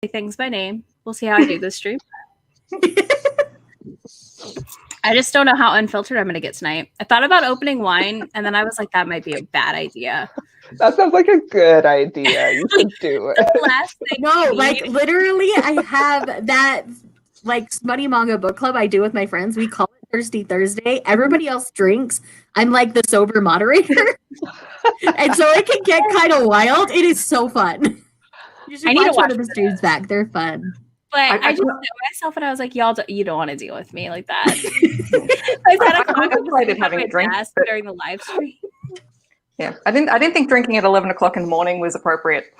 things by name. We'll see how I do this stream. I just don't know how unfiltered I'm going to get tonight. I thought about opening wine, and then I was like, that might be a bad idea. That sounds like a good idea. You should do it. The last thing No, like literally, I have that like smutty manga book club I do with my friends. We call it Thirsty Thursday. Everybody else drinks. I'm like the sober moderator, and so it can get kind of wild. It is so fun. You should watch one of the streams back. They're fun. But I just know myself, and I was like, y'all, you don't want to deal with me like that. I contemplated having a drink during the live stream. Yeah, I didn't think drinking at 11 o'clock in the morning was appropriate.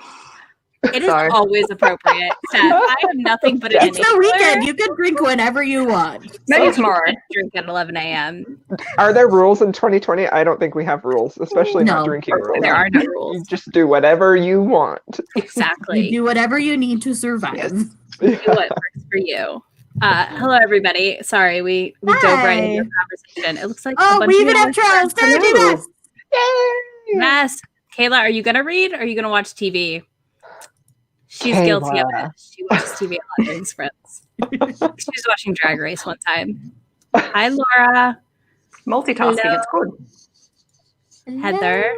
It is always appropriate. Steph, I have nothing but it's the weekend. You can drink whenever you want. Maybe tomorrow. Drink at 11 a.m. Are there rules in 2020? I don't think we have rules, especially not drinking rules. There are no rules. You just do whatever you want. Exactly. You do whatever you need to survive. Yes. Do what works for you. Hello, everybody. Sorry, we dove right into the conversation. It looks like we even have Charles. Yay! Yes. Kayla, are you going to read or are you going to watch TV? She's guilty of it. She watches TV a lot during sprints. She was watching Drag Race one time. Hi, Laura. Multitasking, Hello. it's good. Heather.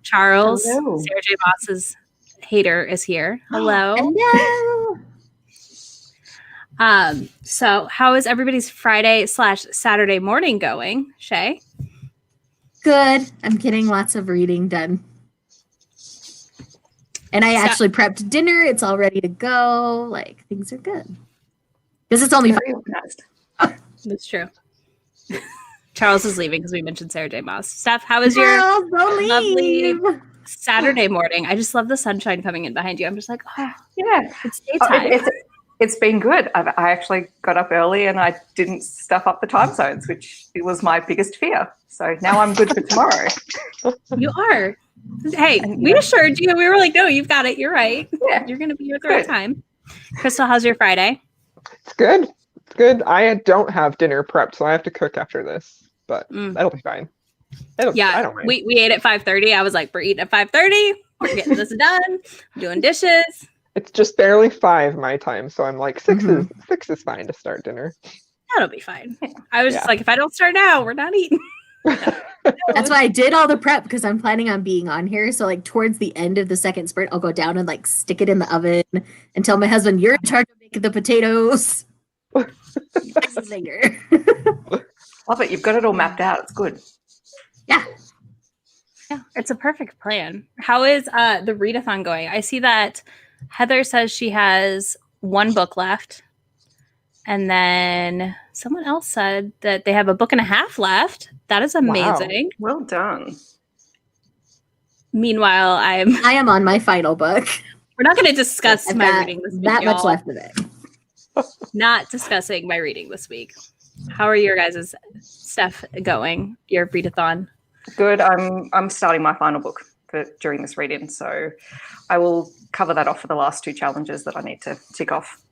Charles. Hello. Sarah J. Moss's hater is here. Hello. Hello. So how is everybody's Friday/Saturday morning going, Shay? Good. I'm getting lots of reading done. And I actually prepped dinner. It's all ready to go. Like, things are good. Because it's only That's true. Charles is leaving because we mentioned Sarah J. Moss. Steph, how is your lovely Saturday morning? I just love the sunshine coming in behind you. I'm just like, oh, yeah, it's daytime. It's been good. I actually got up early and I didn't stuff up the time zones, which was my biggest fear. So now I'm good for tomorrow. You are. Hey, we assured you. We were like, no, you've got it. You're right. Yeah. You're going to be here at the right time. Crystal, how's your Friday? It's good. It's good. I don't have dinner prepped, so I have to cook after this. But that'll be fine. I don't mind. We ate at 5:30. I was like, we're eating at 5:30. We're getting this done. I'm doing dishes. It's just barely 5 my time, so I'm like 6 is fine to start dinner. That'll be fine. I was just like, if I don't start now, we're not eating. That's why I did all the prep because I'm planning on being on here. So like towards the end of the second sprint, I'll go down and like stick it in the oven and tell my husband, "You're in charge of making the potatoes." Later. Love it. You've got it all mapped out. It's good. Yeah. Yeah, it's a perfect plan. How is the readathon going? I see that Heather says she has 1 book left. And then someone else said that they have a book and a half left. That is amazing. Wow. Well done. Meanwhile, I am on my final book. We're not going to discuss my reading this week. That much left of it. Not discussing my reading this week. How are your guys' stuff going? Your readathon? Good. I'm starting my final book during this read-in, so I will cover that off for the last 2 challenges that I need to tick off.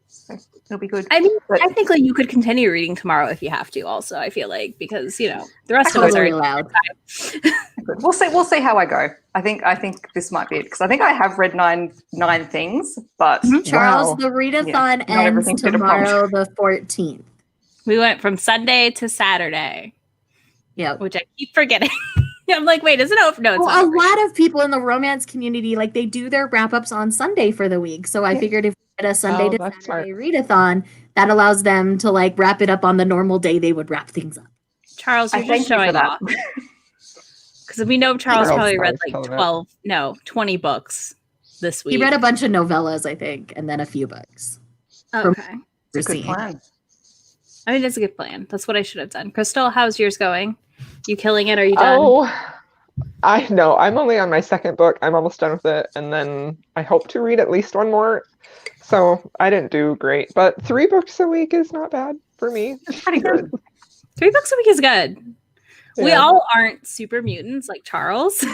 So it'll be good. I mean, technically, you could continue reading tomorrow if you have to. Also, I feel like because the rest of us are allowed. We'll see how I go. I think this might be it because I think I have read nine things, but Charles, the readathon ends tomorrow, the 14th. We went from Sunday to Saturday. Yeah, which I keep forgetting. I'm like, wait, is it over? No, it's not. A lot of people in the romance community, like they do their wrap ups on Sunday for the week. So I figured if we had a Sunday to Saturday readathon, that allows them to like wrap it up on the normal day they would wrap things up. Charles, you're just showing off. Because we know Charles probably read like 20 books this week. He read a bunch of novellas, I think, and then a few books. Okay. It's a good plan. I mean, it's a good plan. That's what I should have done. Crystal, how's yours going? You killing it? Are you done? Oh, I know. I'm only on my 2nd book. I'm almost done with it. And then I hope to read at least 1 more. So I didn't do great. But 3 books a week is not bad for me. It's pretty good. 3 books a week is good. Yeah. We all aren't super mutants like Charles.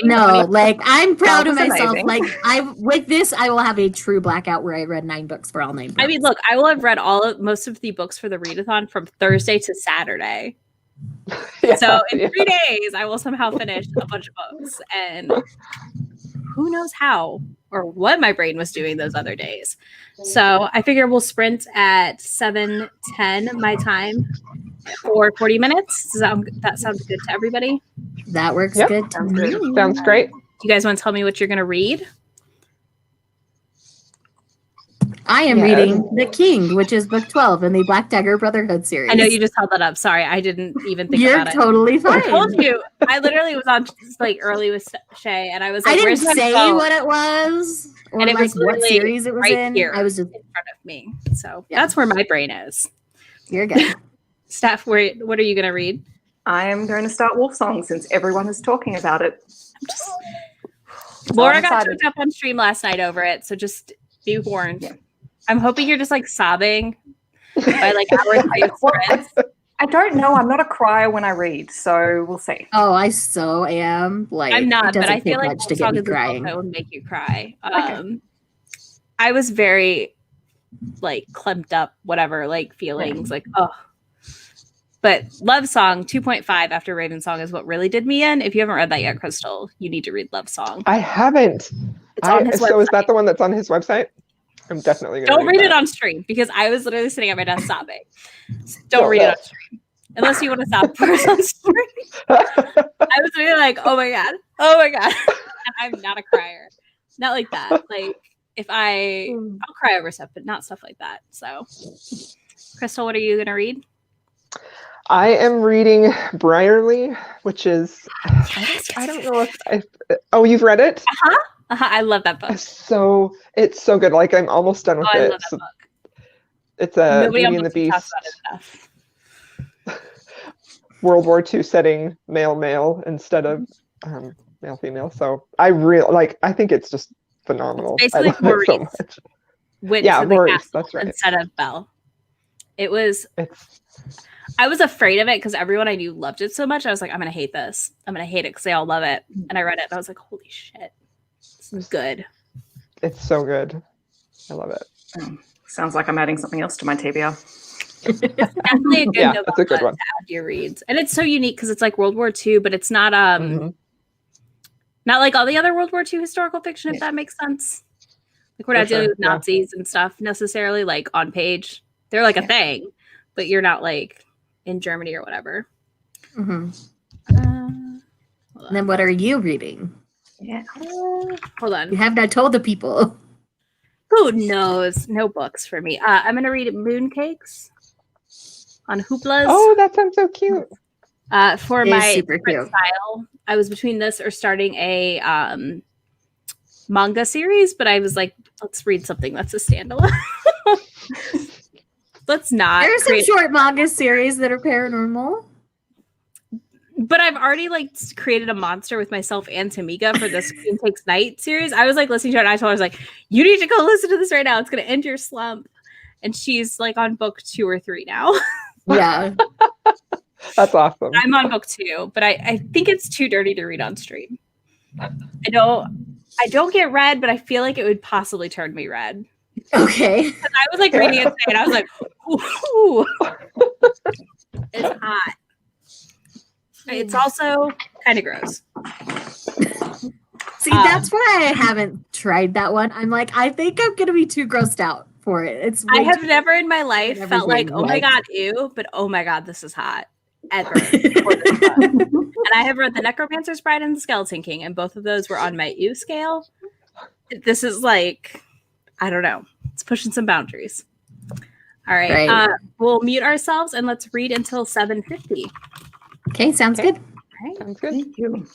No, like I'm proud of myself. Amazing. Like with this, I will have a true blackout where I read 9 books for all 9 books. I mean, look, I will have read most of the books for the readathon from Thursday to Saturday. So in 3 days, I will somehow finish a bunch of books, and who knows how or what my brain was doing those other days. So I figure we'll sprint at 7:10 my time for 40 minutes. That sounds good to everybody? That works Yep. good to Sounds me. good. Sounds great. Do you guys want to tell me what you're going to read? I am Yes. reading The King, which is book 12 in the Black Dagger Brotherhood series. I know you just held that up. Sorry, I didn't even think You're about it. totally I fine. told you. I literally was on like early with Shay, and I was like, I didn't "Where's my say phone?" what it was or And it like was what literally series it was right in. here I was just, in front of me. So Yeah. that's where my brain is. you're good. Steph, what are you going to read? I am going to start Wolf Song since everyone is talking about it. Laura I'm got excited. choked up on stream last night over it, so just be warned. Yeah. I'm hoping you're just like sobbing by like hour 3 of sprints. I don't know. I'm not a crier when I read, so we'll see. Oh, I so am. Like, I'm not, it but I doesn't feel take like much Wolf to get Song me is a book crying. that would make you cry. Okay. I was very like clumped up, whatever, like feelings, like oh. But Love Song 2.5 after Raven Song is what really did me in. If you haven't read that yet, Crystal, you need to read Love Song. I haven't. It's on his So website. is that the one that's on his website? I'm definitely going to Don't read it that. on stream because I was literally sitting at my desk sobbing. Don't read it on stream unless you want to sob first on stream. I was really like, oh my god, and I'm not a crier, not like that. Like if I'll cry over stuff, but not stuff like that. So, Crystal, what are you gonna read? I am reading Briarly, which is I don't know if oh, you've read it? I love that book. It's so good. Like I'm almost done with I it. love that book. It's a Nobody on Beauty and the Books talks Beast about it enough. World War II setting, male instead of male female. So I really like. I think it's just phenomenal. It's I basically love it so Maurice much. went Yeah, to the Maurice, castle that's right. instead of Belle. It was. It's I was afraid of it because everyone I knew loved it so much. I was like, I'm gonna hate this. I'm gonna hate it because they all love it. And I read it and I was like, holy shit, this is good. it's so good. I love it. Sounds like I'm adding something else to my TBR. Definitely a good Yeah, novella it's a good one. to add to your reads, and it's so unique because it's like World War II, but it's not not like all the other World War II historical fiction, if that makes sense. Like we're not dealing with Nazis and stuff necessarily, like on page. They're like a thing, but you're not like in Germany or whatever. And then what are you reading? Yeah. Hold on. You have not told the people. Who knows? No books for me. I'm gonna read Mooncakes on Hooplas. Oh, that sounds so cute. For It is my super print cute. style, I was between this or starting a manga series, but I was like, let's read something that's a standalone. Let's not. There are some short manga series that are paranormal. But I've already like created a monster with myself and Tamika for this Queen Takes Night series. I was like listening to it and I told her, I was like, you need to go listen to this right now. It's gonna end your slump. And she's like on book 2 or 3 now. Yeah. That's awesome. I'm on book 2, but I think it's too dirty to read on stream. I don't get red, but I feel like it would possibly turn me red. Okay. I was like reading it today and I was like, ooh, it's hot. It's also kind of gross. See, that's why I haven't tried that one. I'm like, I think I'm gonna be too grossed out for it. I have never in my life felt like, everything, oh my like- god, ew, but oh my god, this is hot. Ever. And I have read The Necromancer's Bride and The Skeleton King, and both of those were on my ew scale. This is like, I don't know. It's pushing some boundaries. All right. Right. We'll mute ourselves and let's read until 7:50. Okay, sounds good. All right. Sounds good. Thank you.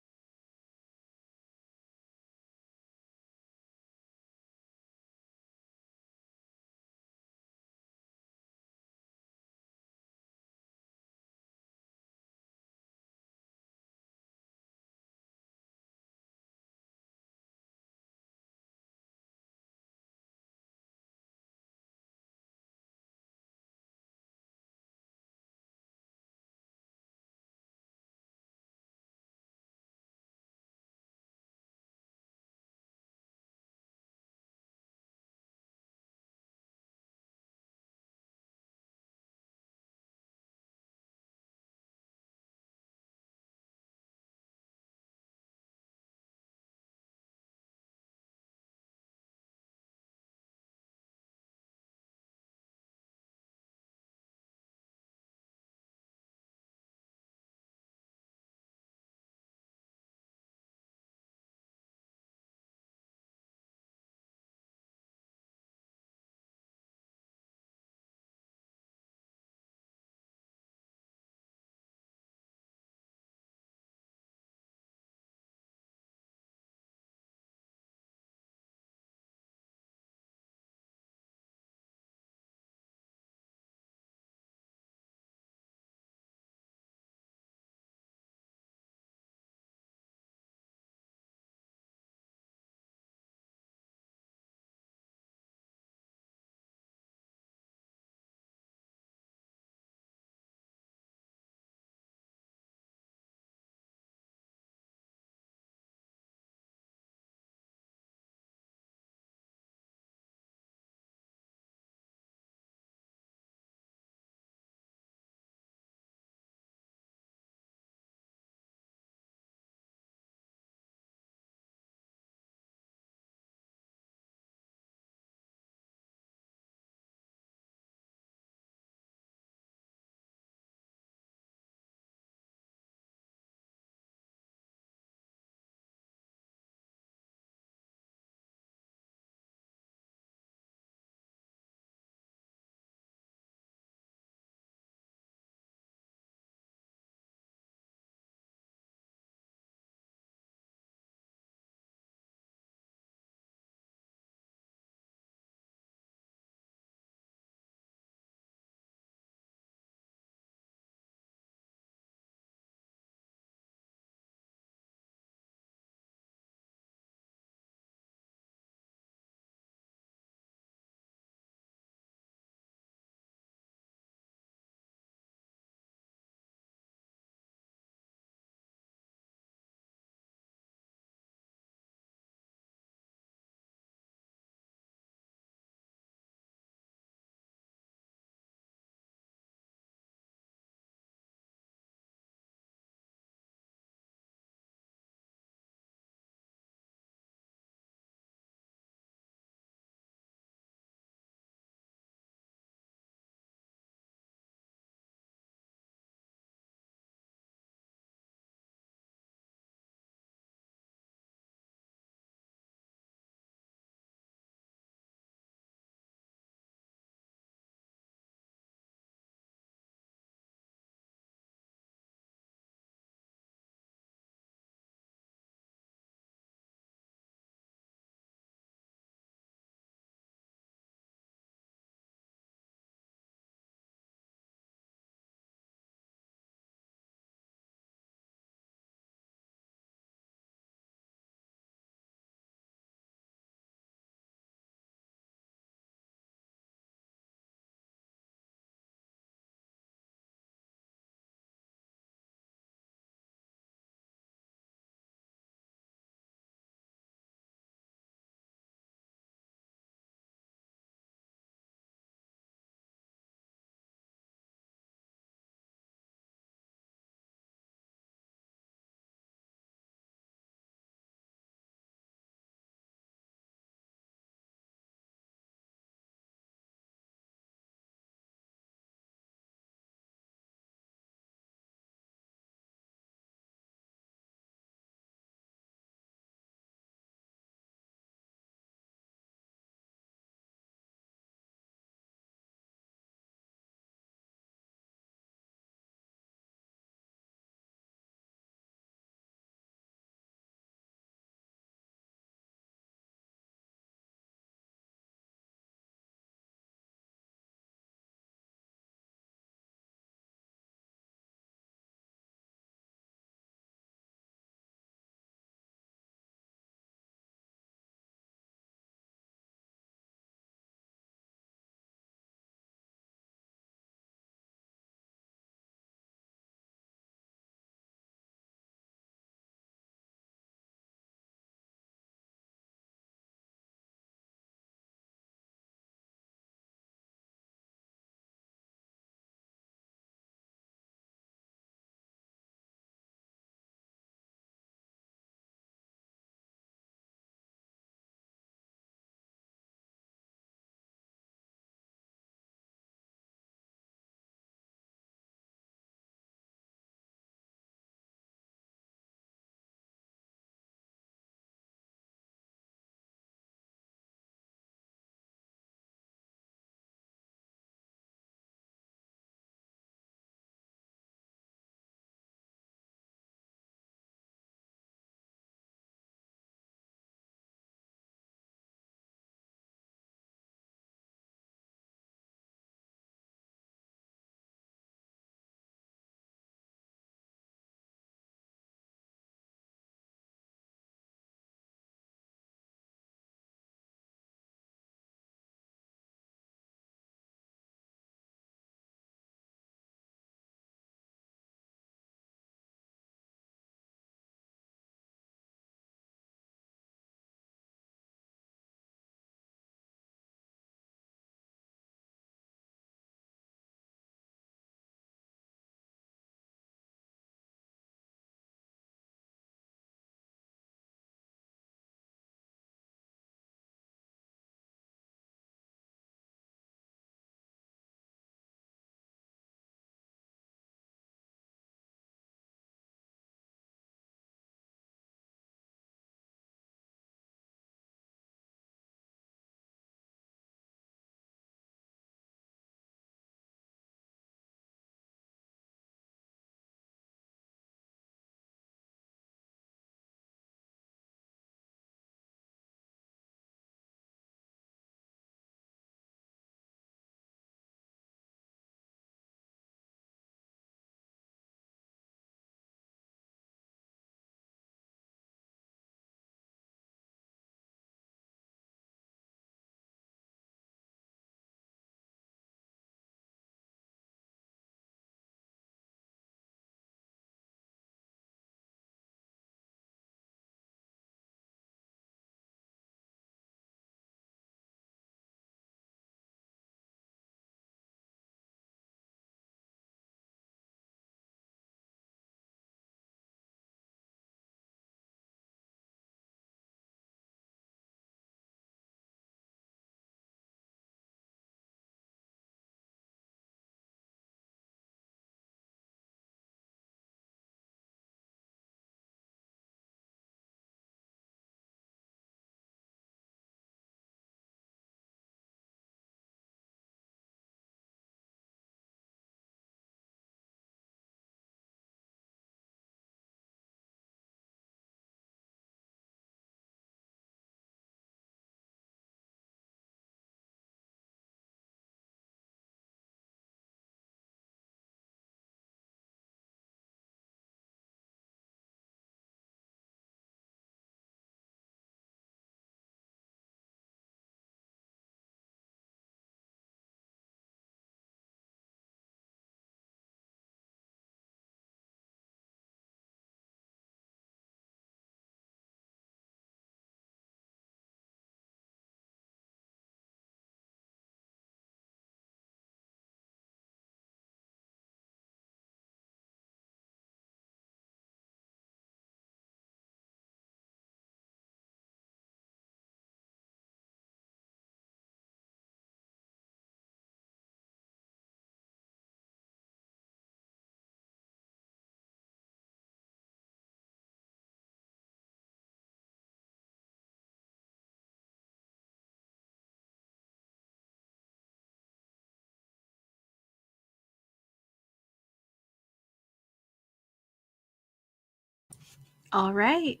All right.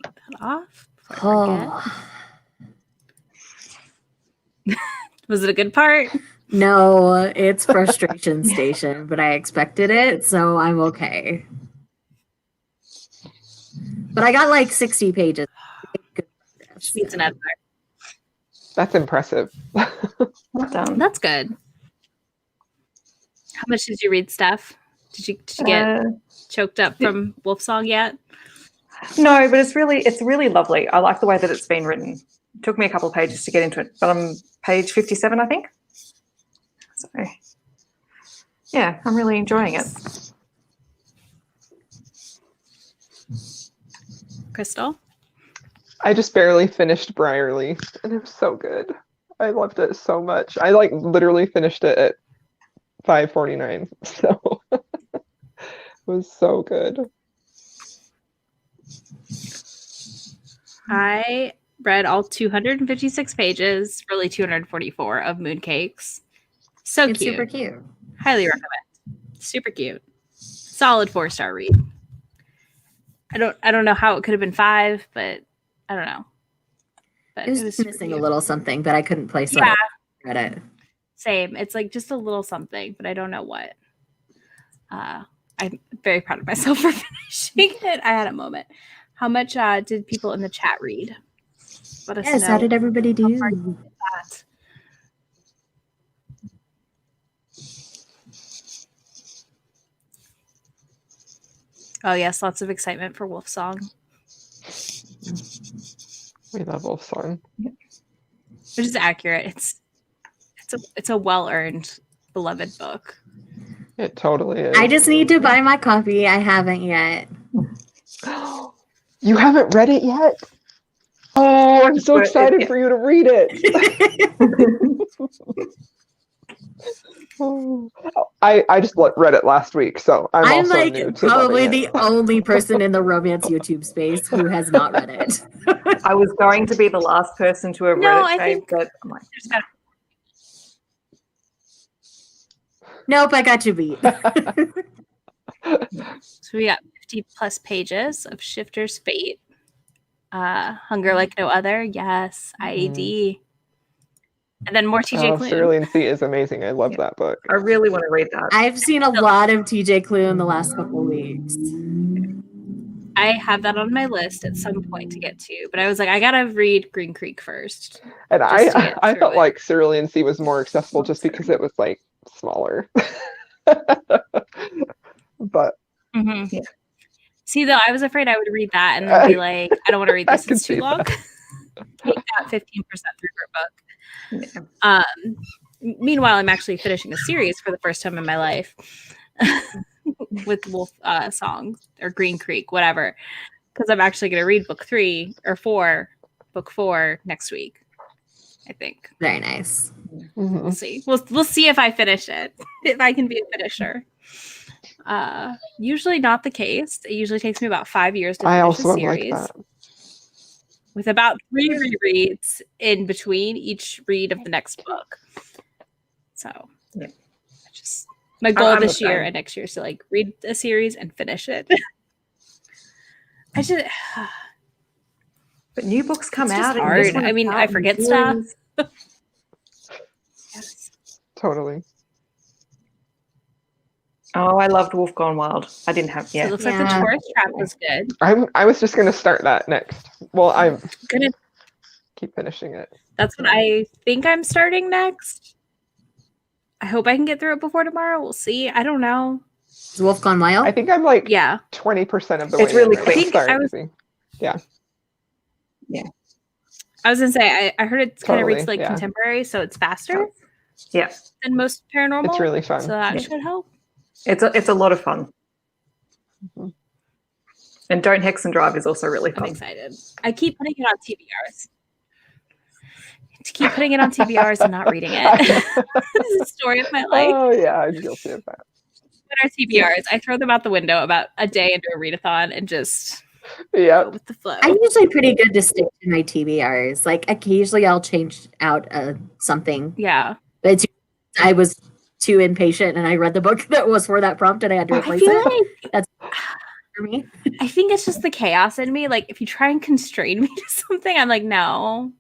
Take that off before I forget. Was it a good part? No, it's frustration station, but I expected it, so I'm okay. But I got like 60 pages. She needs an editor. That's impressive. Well done. That's good. How much did you read, Steph? Did you get choked up from Wolf Song yet? No, but it's really lovely. I like the way that it's been written. It took me a couple of pages to get into it, but I'm page 57, I think. So, yeah, I'm really enjoying it. Crystal? I just barely finished Briarly, and it was so good. I loved it so much. I like literally finished it at 5:49, so it was so good. I read all 256 pages, really 244 of Mooncakes. So It's cute. super cute. Highly recommend. Super cute. Solid 4-star read. I don't know how it could have been 5, but I don't know. But It was super missing cute. a little something, but I couldn't place Yeah. what I read it. Same. It's like just a little something, but I don't know what. I'm very proud of myself for finishing it. I had a moment. How much did people in the chat read? Let us Yes, know. how did everybody do? That. Oh yes, lots of excitement for Wolf Song. We love Wolf Song. Which is accurate. It's a well-earned, beloved book. It totally is. I just need to buy my copy. I haven't yet. You haven't read it yet? Oh, I'm so But excited for you to read it. Oh, I just read it last week, so I'm I'm also like new to probably loving the only person in the romance YouTube space who has not read it. I was going to be the last person to have No, read it, I Faye, think but I'm like, there's got Nope, I got you beat. so we got 50 plus pages of Shifter's Fate. Hunger Like No Other, yes. IAD. And then more TJ Klune. Cerulean Sea is amazing. I love that book. I really want to read that. I've seen a lot of TJ Klune in the last couple of weeks. I have that on my list at some point to get to, but I was like, I gotta read Green Creek first. And just to get I through felt it. like Cerulean Sea was more accessible just because it was like smaller. But Mhm. Yeah. See, though, I was afraid I would read that and then be like, I don't want to read I this. can It's too see long. that. Take that 15% through her book. Yeah. Meanwhile, I'm actually finishing a series for the first time in my life with Wolf Song or Green Creek, whatever. Because I'm actually going to read book 4 next week. I think Very nice. we'll see. We'll see if I finish it. If I can be a finisher. Usually not the case. It usually takes me about 5 years to I finish also a am like series. that. With about 3 rereads in between each read of the next book. So, Yeah. just my goal I'm this the year same. and next year is to like read a series and finish it. I just But new books come It's just out. and you just hard. wanna I mean, start I new forget stuff. series. yes. Totally. Oh, I loved Wolf Gone Wild. I didn't have So it yeah. looks like the Yeah. Taurus Trap was good. I was just gonna start that next. Well, I'm Gonna keep finishing it. That's what I think I'm starting next. I hope I can get through it before tomorrow. We'll see. I don't know. Is Wolf Gone Wild? I think I'm like Yeah. 20% of the way It's really in. quick. I think I was gonna say I heard it kind of reads Totally, like yeah. contemporary, so it's faster Yeah. than most paranormal. It's really fun. So that Yeah. should help. It's a lot of fun. Mhm. And Don't Hex and Drive is also really I'm fun. excited. I keep putting it on TBRs. To keep putting it on TBRs and not reading it. This is the story of my life. Oh yeah, I'm guilty of that. Put our TBRs. I throw them out the window about a day into a readathon and just go Yeah. with the flow. I'm usually pretty good to stick to my TBRs. Like occasionally I'll change out something, Yeah. but it's I was too impatient and I read the book that was for that prompt and I had to I replace feel it. like That's for me. I think it's just the chaos in me. Like if you try and constrain me to something, I'm like, no,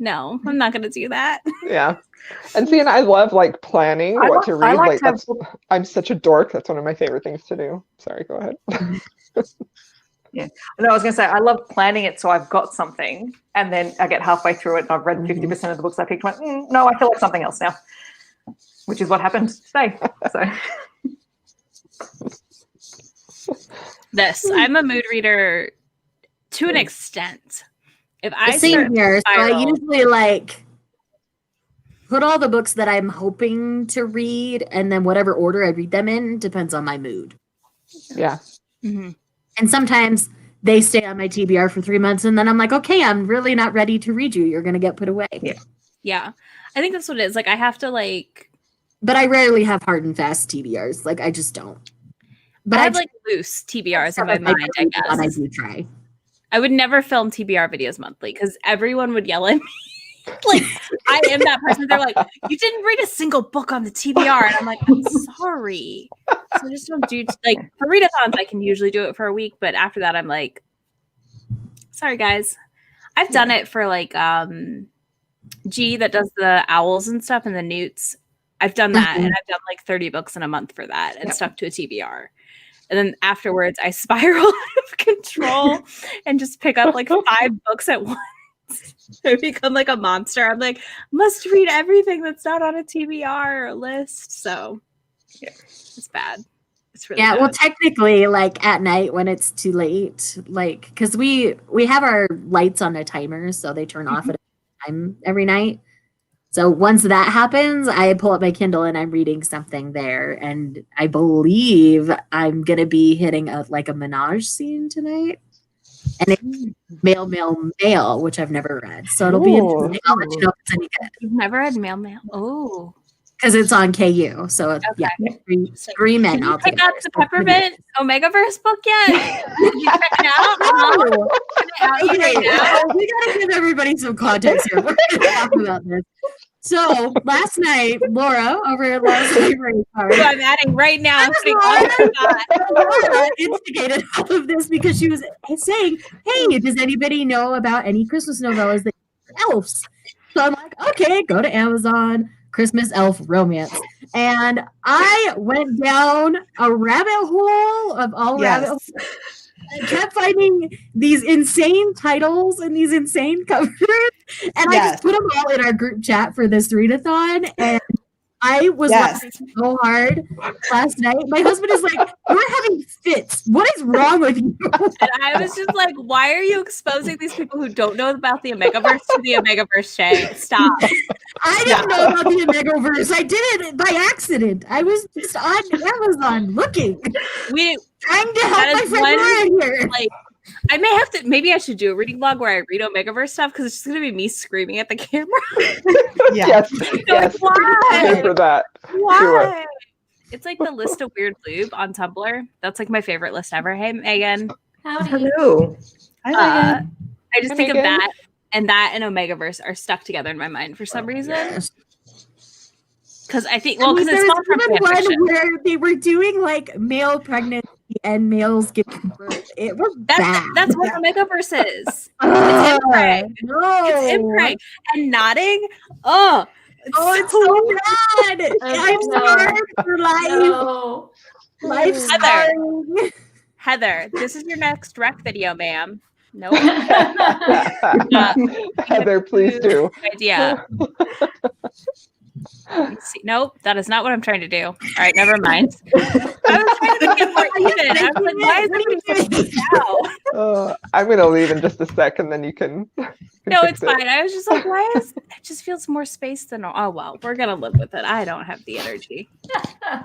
I'm not gonna do that. Yeah. And see, and I love like planning what to read. Like to have that's I'm such a dork. That's one of my favorite things to do. Sorry, go ahead. Yeah. No, I was going to say, I love planning it so I've got something, and then I get halfway through it and I've read 50% of the books I picked. No, I feel like something else now, which is what happened today. So, I'm a mood reader to an extent. If I Same start here. So I spiral, usually like put all the books that I'm hoping to read and then whatever order I read them in depends on my mood. Yeah. mm-hmm. And sometimes they stay on my TBR for 3 months and then I'm like, okay, I'm really not ready to read you. You're going to get put away. Yeah. I think that's what it is. Like I have to like. But I rarely have hard and fast TBRs. Like I just don't. But I have like loose TBRs in my mind, I guess. I do try. I would never film TBR videos monthly because everyone would yell at me. Like I am that person. They're like, you didn't read a single book on the TBR, and I'm like, I'm sorry. So I just don't do like for readathons. I can usually do it for a week, but after that, I'm like, sorry guys. I've done it for like G that does the owls and stuff and the newts. I've done that, and I've done like 30 books in a month for that, and stuck to a TBR. And then afterwards, I spiral out of control and just pick up like 5 books at once. I become like a monster. I'm like, must read everything that's not on a TBR list. So yeah, it's bad. It's really bad. Well, technically, like at night when it's too late, like because we have our lights on a timer, so they turn off at a time every night. So once that happens, I pull up my Kindle and I'm reading something there, and I believe I'm gonna be hitting a menage scene tonight. And it's Mail, which I've never read. So it'll be interesting. I'll let you know if it's any good. You've never read Mail? Oh. Because it's on KU. So it's, three men. Did you pick up the Peppermint Omegaverse book yet? Did you check it out? Okay, we gotta give everybody some context here. We're gonna talk about this. So last night, Laura over at Laura's Library Card. So I'm adding right now. I'm putting all Laura instigated all of this because she was saying, "Hey, does anybody know about any Christmas novellas that elves?" So I'm like, "Okay, go to Amazon, Christmas elf romance," and I went down a rabbit hole of all rabbit holes. I kept finding these insane titles and these insane covers, and I just put them all in our group chat for this readathon, and I was laughing so hard last night. My husband is like, "You're having fits. What is wrong with you?" And I was just like, why are you exposing these people who don't know about the Omegaverse to the Omegaverse, Shay? Stop. I didn't know about the Omegaverse. I did it by accident. I was just on Amazon looking. Trying to help my friend Laura here. Like, I may have to. Maybe I should do a reading vlog where I read Omegaverse stuff because it's just going to be me screaming at the camera. Yes. Why? For that. Why? It's like the list of weird lube on Tumblr. That's like my favorite list ever. Hey, Megan. Hello. I just think of that and Omegaverse are stuck together in my mind for some reason. Because I think, because it's not from one where they were doing like male pregnancy and males giving birth. It was bad. That's what Omegaverse is. It's impreg. No. It's impreg. And nodding. It's so bad. I'm scarred for life. No. Life's Heather, this is your next rec video, ma'am. Nope. Heather, please do. Idea. Nope, that is not what I'm trying to do. All right, never mind. I was trying to get more even. I was like, why is everybody now? I'm going to leave in just a sec and then you can. No, it's fine. I was just like, why is it just feels more space than well, we're going to live with it. I don't have the energy.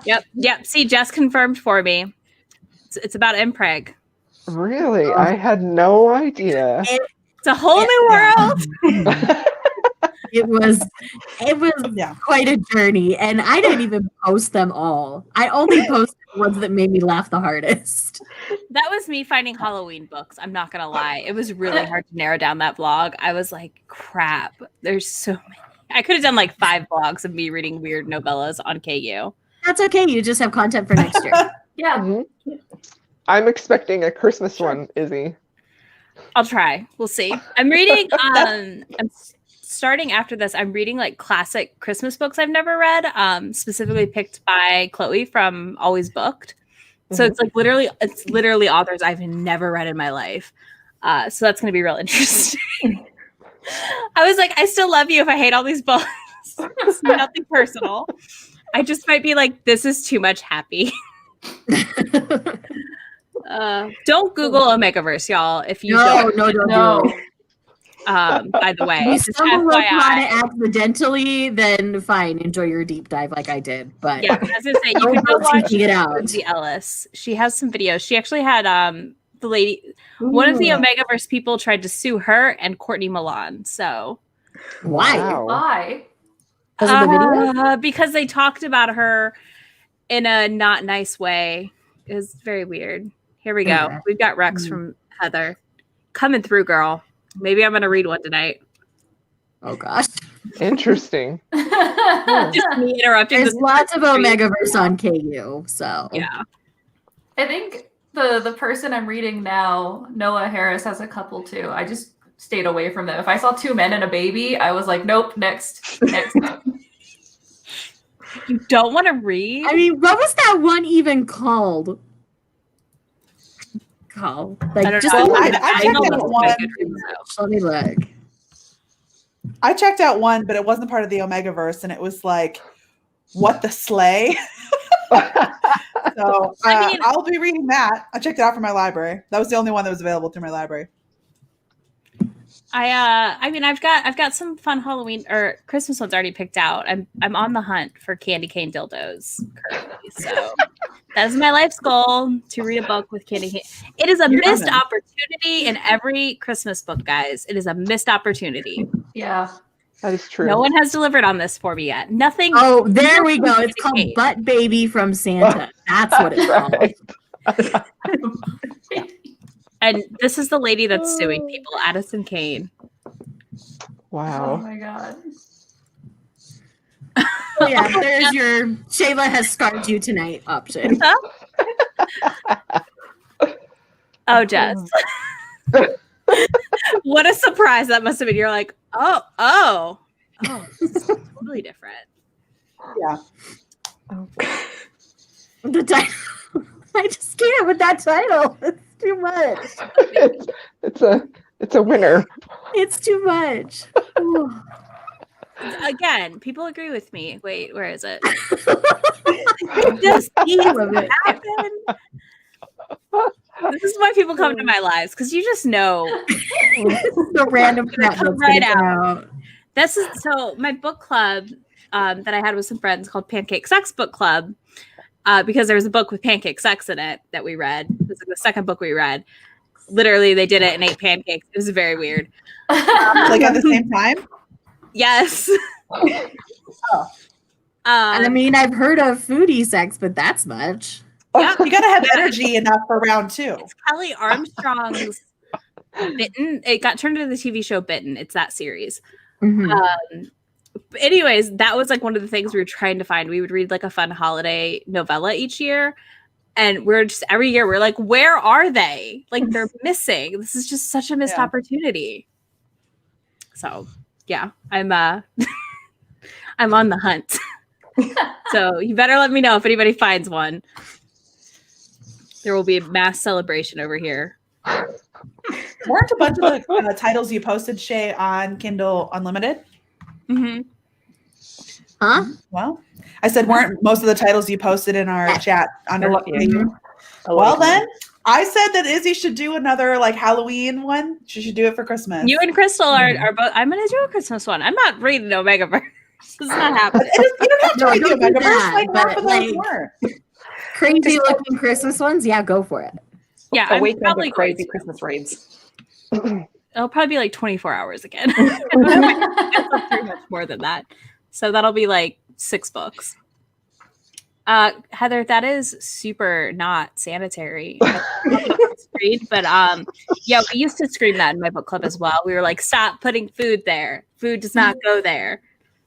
Yep. See, Jess confirmed for me. It's about impreg. Really? I had no idea. It's a whole new world. It was quite a journey, and I didn't even post them all. I only posted the ones that made me laugh the hardest. That was me finding Halloween books. I'm not gonna lie. It was really hard to narrow down that vlog. I was like, crap, there's so many. I could have done like 5 blogs of me reading weird novellas on KU. That's okay. You just have content for next year. Yeah. Mhm. I'm expecting a Christmas one, Izzy. I'll try. We'll see. I'm reading. I'm starting after this. I'm reading like classic Christmas books I've never read. Specifically picked by Chloe from Always Booked. So it's like literally authors I've never read in my life. So that's going to be real interesting. I was like, I still love you if I hate all these books. It's nothing personal. I just might be like, this is too much happy. Don't Google Omegaverse, y'all. If you don't. No. By the way, If you just stumble upon FYI. it accidentally, then fine, enjoy your deep dive like I did. But Yeah, as I say, you don't can go go watch seeking it out. Lindsay Ellis. She has some videos. She actually had the lady, one of the Omegaverse people tried to sue her and Courtney Milan. So Why? Wow. Why? Because of the video? because they talked about her in a not nice way. It was very weird. Here we go. Yeah. We've got Rex from Heather coming through, girl. Maybe I'm gonna read one tonight. Oh gosh. Interesting. Just me interrupting. There's this lots of Omegaverse on KU, so Yeah. I think the person I'm reading now, Noah Harris, has a couple too. I just stayed away from them. If I saw 2 men and a baby, I was like, nope, next. You don't want to read? I mean, what was that one even called? Like I don't just know. Well, I I checked know out most of one. my good reads, though. let me look. I checked out one, but it wasn't part of the Omegaverse, and it was like, what the sleigh? So I mean- I'll be reading that. I checked it out from my library. That was the only one that was available through my library. I mean, I've got some fun Halloween or Christmas ones already picked out. I'm on the hunt for candy cane dildos currently. So that is my life's goal, to read a book with candy cane. It is a You're missed coming. opportunity in every Christmas book, guys. It is a missed opportunity. Yeah. That is true. No one has delivered on this for me yet. Nothing. Oh, there we go. It's Candy called cane. Butt Baby from Santa. That's what it's called. Right. And this is the lady that's suing people, Addison Kane. Oh Wow. my god. Oh, yeah, there's your Shayla has scarred you tonight option. Oh, Jess. What a surprise that must have been. You're like, oh, this is totally different. Yeah. The title. I just can't with that title. It's too much. It's a winner. It's too much. Again, people agree with me. Wait, where is it? This needs to happen. This is why people come to my lives, because you just know. The random crap come that's right gonna come out. This is so my book club that I had with some friends called Pancake Sex Book Club, because there was a book with pancake sex in it that we read. It was like the second book we read. Literally, they did it and ate pancakes. It was very weird. Like at the same time? Yes. I mean, I've heard of foodie sex, but that's much. Yeah. You gotta have energy enough for round 2. It's Kelly Armstrong's Bitten. It got turned into the TV show Bitten. It's that series. Mhm. But anyways, that was like one of the things we were trying to find. We would read like a fun holiday novella each year. And we're just every year we're like, where are they? Like they're missing. This is just such a missed Yeah. opportunity. So yeah, I'm I'm on the hunt. So you better let me know if anybody finds one. There will be a mass celebration over here. Weren't a bunch of the titles you posted, Shay, on Kindle Unlimited? Mm-hmm. Huh? Well, I said, weren't most of the titles you posted in our chat under? I love you. Well, then I said that Izzy should do another like Halloween one. She should do it for Christmas. You and Crystal are both. I'm gonna do a Christmas one. I'm not reading Omegaverse. This is not happening. You don't have to No, read the don't do Omegaverse. that, Like half but, of those like- were. Crazy looking Christmas ones? Yeah, go for it. Yeah, A I'm weekend probably of crazy going to. Christmas raids. It'll probably be like 24 hours again. It's pretty much more than that. So that'll be like 6 books. Heather, that is super not sanitary. But yeah, we used to scream that in my book club as well. We were like, stop putting food there. Food does not go there.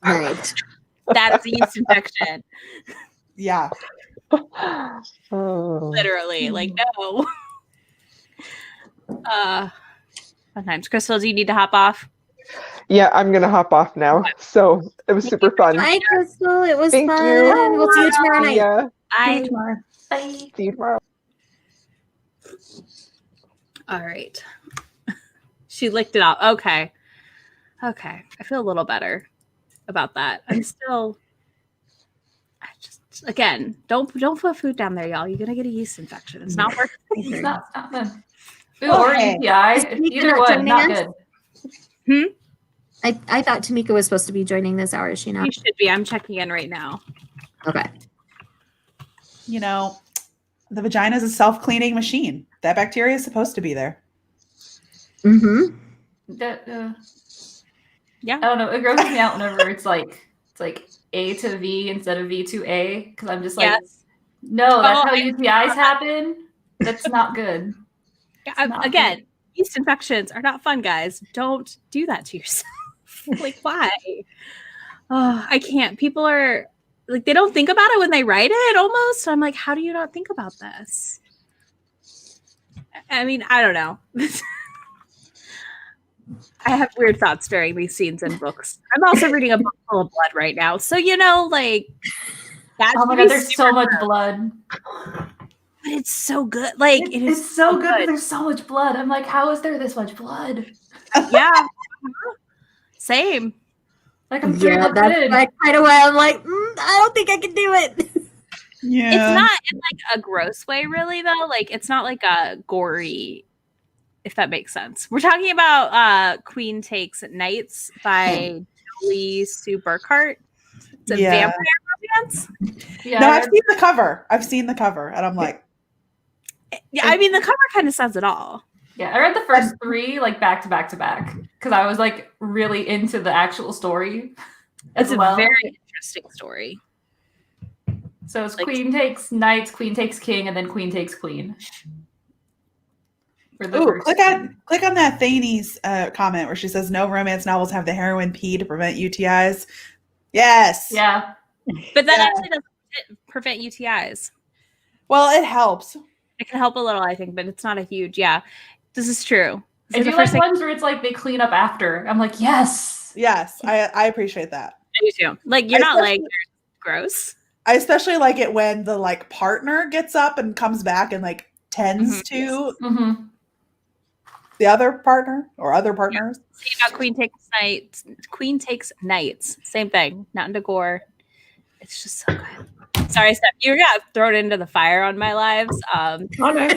Right. That is a yeast infection. Yeah. Oh. Literally. Like, no. Sometimes. Crystal, do you need to hop off? Yeah, I'm gonna hop off now. So it was super fun. Bye, Crystal. It was Thank fun. you. We'll see you tomorrow See night. ya. Bye. Bye. See you tomorrow. All right. She licked it off. Okay. Okay. I feel a little better about that. I'm still again, don't put food down there, y'all. You're gonna get a yeast infection. It's not working. It's not good. Ooh, Well, or hey. UTI. Is Tamika Either not one, joining not us? good. I thought Tamika was supposed to be joining this hour. Is she not? You should be. I'm checking in right now. Okay. You know, the vagina is a self-cleaning machine. That bacteria is supposed to be there. Mm-hmm. That, Yeah. I don't know. It grosses me out whenever it's like A to V instead of V to A, because I'm just like, Yes. no, that's Oh, how UTIs happen. That's not good. Not Again, good. yeast infections are not fun, guys. Don't do that to yourself. Like, why? Oh, I can't. People are like, they don't think about it when they write it almost. I'm like, how do you not think about this? I mean, I don't know. I have weird thoughts during these scenes in books. I'm also reading a book full of blood right now. So, like, that Oh my should be god, there's super so much fun. blood. But it's so good. Like, It's so good, but there's so much blood. I'm like, how is there this much blood? Yeah. Same. Like, I'm three Yeah, books that's in. like right away. I'm like, I don't think I can do it. Yeah. It's not in like a gross way, really, though. Like, it's not like a gory, if that makes sense. We're talking about Queen Takes Nights by Jolie Sue Burkhart. It's a vampire romance. Yeah, No, I I've read- seen the cover. I've seen the cover, and I'm like, Yeah, I mean, the cover kind of says it all. yeah, I read the first three like back to back to back because I was like really into the actual story as It's well. a very interesting story. So it's like- Queen Takes Knights, Queen Takes King, and then Queen Takes Queen. For the ooh, first click two. on that Thanie's comment where she says no romance novels have the heroine pee to prevent UTIs. Yes. Yeah. But that Yeah. actually doesn't prevent UTIs. Well, it helps. It can help a little, I think, but it's not a huge. Yeah, this is true. This I is do the like first thing ones where it's like they clean up after. I'm like, yes. Yes, I appreciate that. I do too. Like, you're not like gross. I especially like it when the like partner gets up and comes back and like tends to Mm-hmm. the other partner or other partners. Same about Queen Takes Nights. Queen Takes Nights. Same thing. Not into gore. It's just so good. Sorry, Steph. You got thrown into the fire on my lives. Oh no,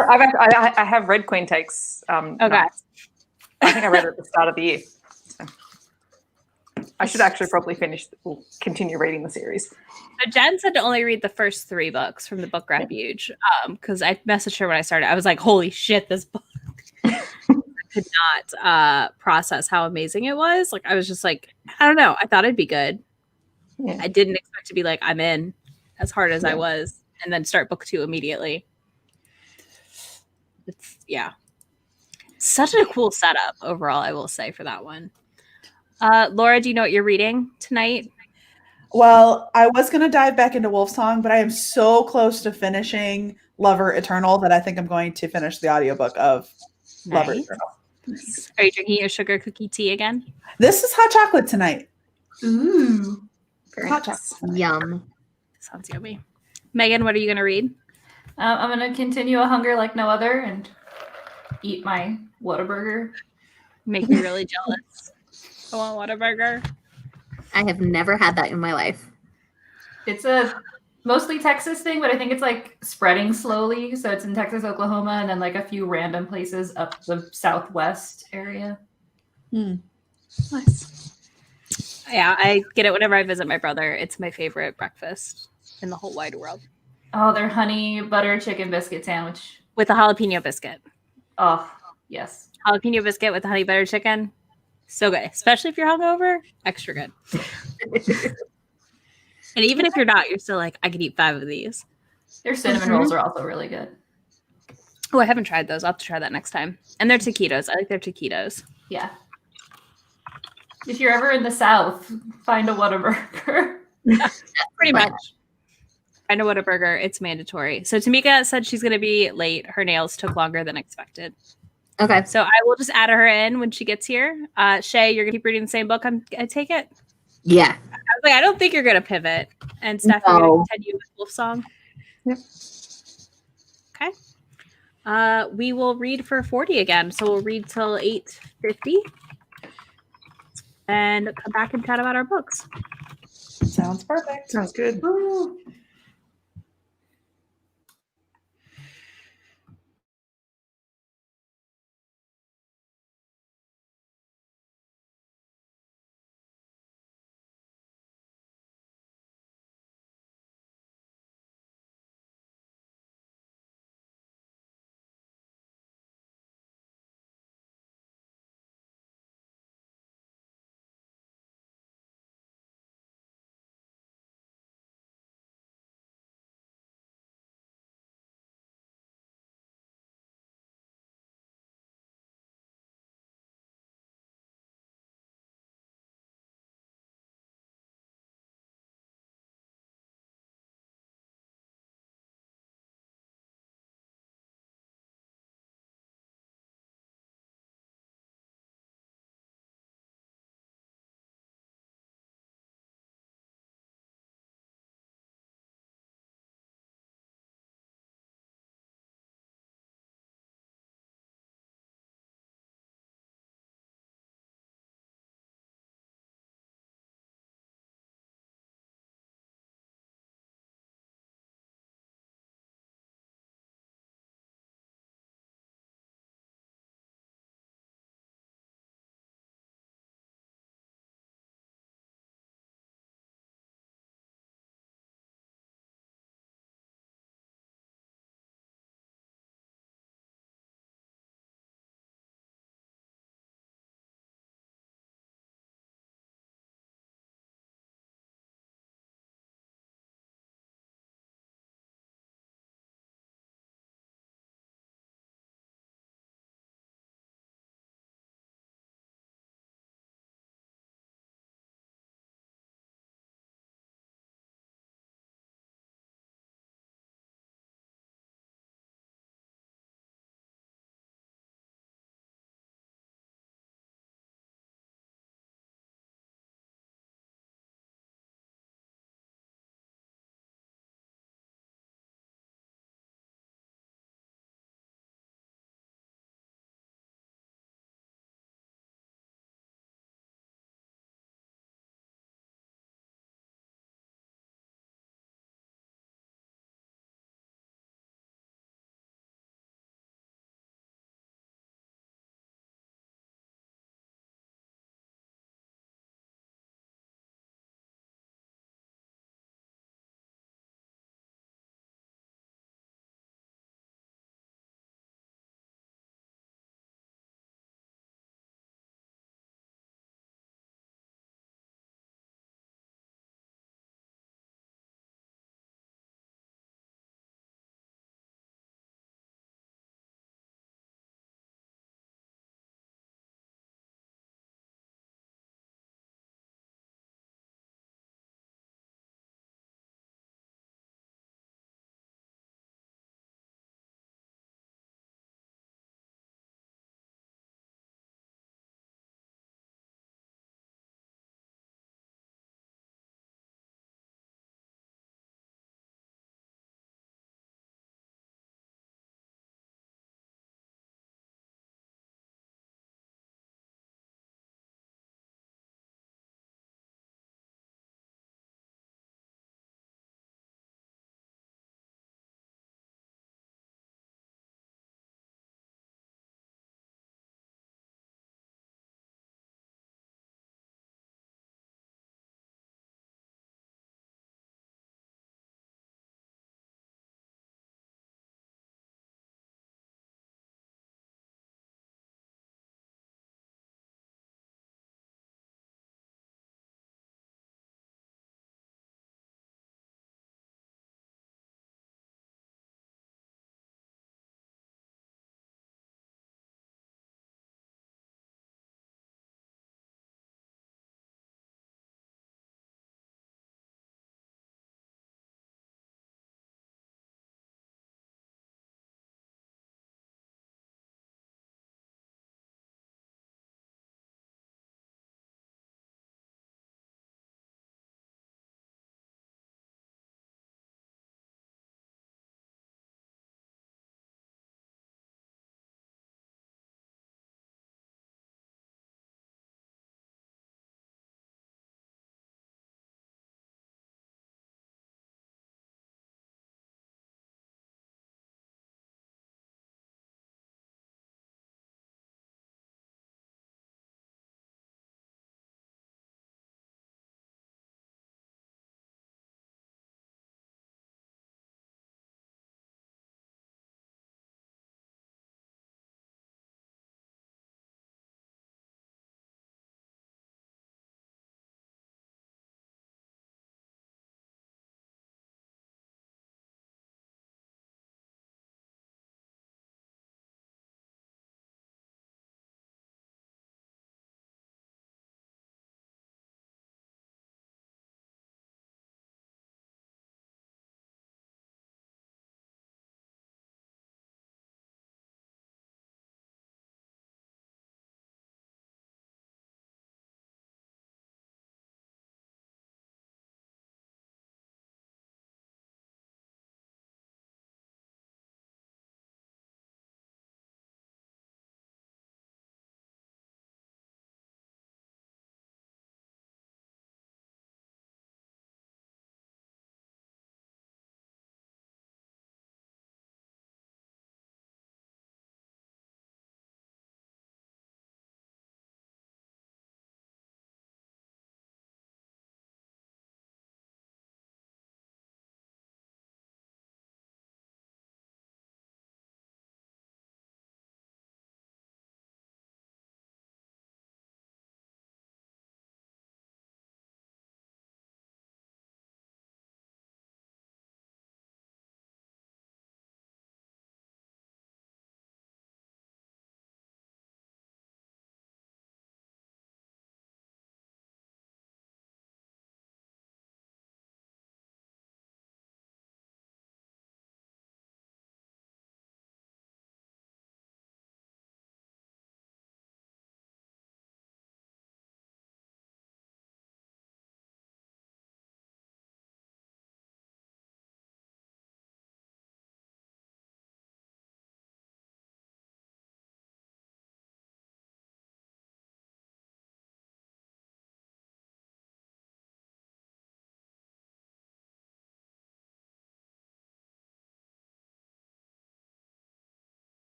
I have read Queen Takes. Okay. Nights. I think I read it at the start of the year. So. I should actually probably continue reading the series. So Jen said to only read the first 3 books from the book refuge because I messaged her when I started. I was like, holy shit, this book. I could not process how amazing it was. Like, I was just like, I don't know. I thought it'd be good. Yeah. I didn't expect to be like, I'm in as hard as I was and then start book 2 immediately. It's, such a cool setup overall, I will say, for that one. Laura, do you know what you're reading tonight? Well, I was going to dive back into Wolfsong, but I am so close to finishing Lover Eternal that I think I'm going to finish the audiobook of Lover Nice. Eternal. Are you drinking your sugar cookie tea again? This is hot chocolate tonight. Ooh. Very Hot nice. chocolate. Yum. Sounds yummy. Megan, what are you going to read? I'm going to continue a hunger like no other and eat my Whataburger. Make me really jealous. I want Whataburger. I have never had that in my life. It's a mostly Texas thing, but I think it's like spreading slowly. So it's in Texas, Oklahoma, and then like a few random places up the southwest area. Nice. Yeah, I get it whenever I visit my brother. It's my favorite breakfast in the whole wide world. Oh, their honey butter chicken biscuit sandwich. With a jalapeno biscuit. Oh, yes. Jalapeno biscuit with the honey butter chicken. So good. Especially if you're hungover. Extra good. And even if you're not, you're still like, I could eat 5 of these. Their cinnamon rolls are also really good. Oh, I haven't tried those. I'll have to try that next time. And their taquitos. I like their taquitos. Yeah. If you're ever in the South, Find a Whataburger. Pretty much. I know what a burger. It's mandatory. So Tamika said she's going to be late. Her nails took longer than expected. Okay. So I will just add her in when she gets here. Shay, you're going to keep reading the same book. I take it. Yeah. I was like, I don't think you're going to pivot. And Steph, you're going No. to continue with Wolf Song. Yep. Okay. We will read for 40 again. So we'll read till 8:50 and come back and chat about our books. Sounds perfect. Sounds good. Woo.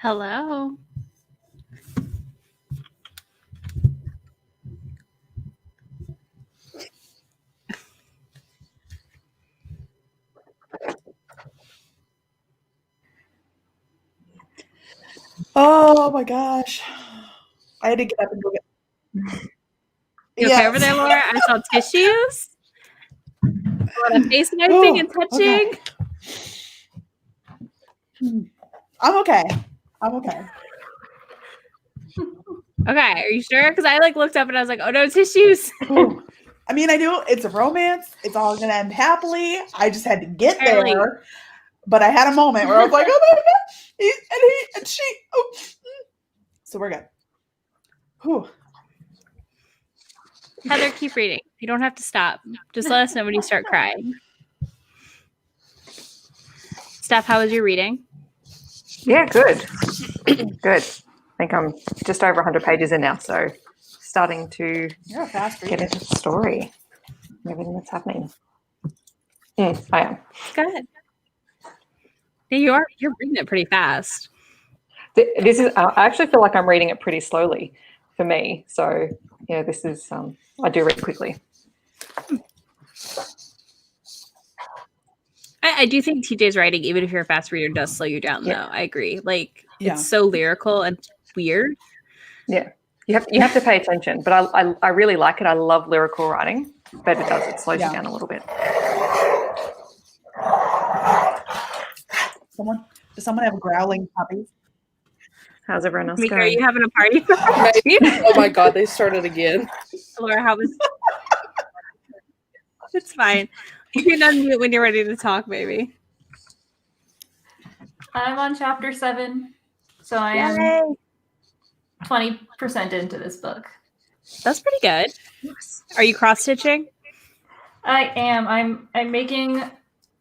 Hello. Oh my gosh. I had to get up and go get. You okay over there, Laura? I saw tissues. A lot of face wiping and touching. Okay. I'm okay. I'm okay. Okay, are you sure? Because I like looked up and I was like, oh no, tissues. Ooh. I mean, I knew it's a romance. It's all going to end happily. I just had to get Apparently. there. But I had a moment where I was like, oh my God. He and she. Oh. So we're good. Whew. Heather, keep reading. You don't have to stop. Just let us know when you start crying. Steph, how was your reading? Yeah, good. Good. I think I'm just over 100 pages in now, so starting to You're a fast get reader. into the story, everything that's happening. I am. Good. Yeah, you're reading it pretty fast. This is. I actually feel like I'm reading it pretty slowly for me. So yeah, this is. I do read quickly. I do think TJ's writing, even if you're a fast reader, does slow you down. Yeah. Though I agree. Like Yeah. it's so lyrical and weird. Yeah, you have to pay attention. But I really like it. I love lyrical writing, but it slows you down a little bit. Does someone have growling puppies? How's everyone else Mika, are going? you having a party? Oh my God, they started again. Laura, how was? It's fine. You can unmute when you're ready to talk, baby. I'm on chapter 7, so I am Yay. 20% into this book. That's pretty good. Are you cross stitching? I am. I'm making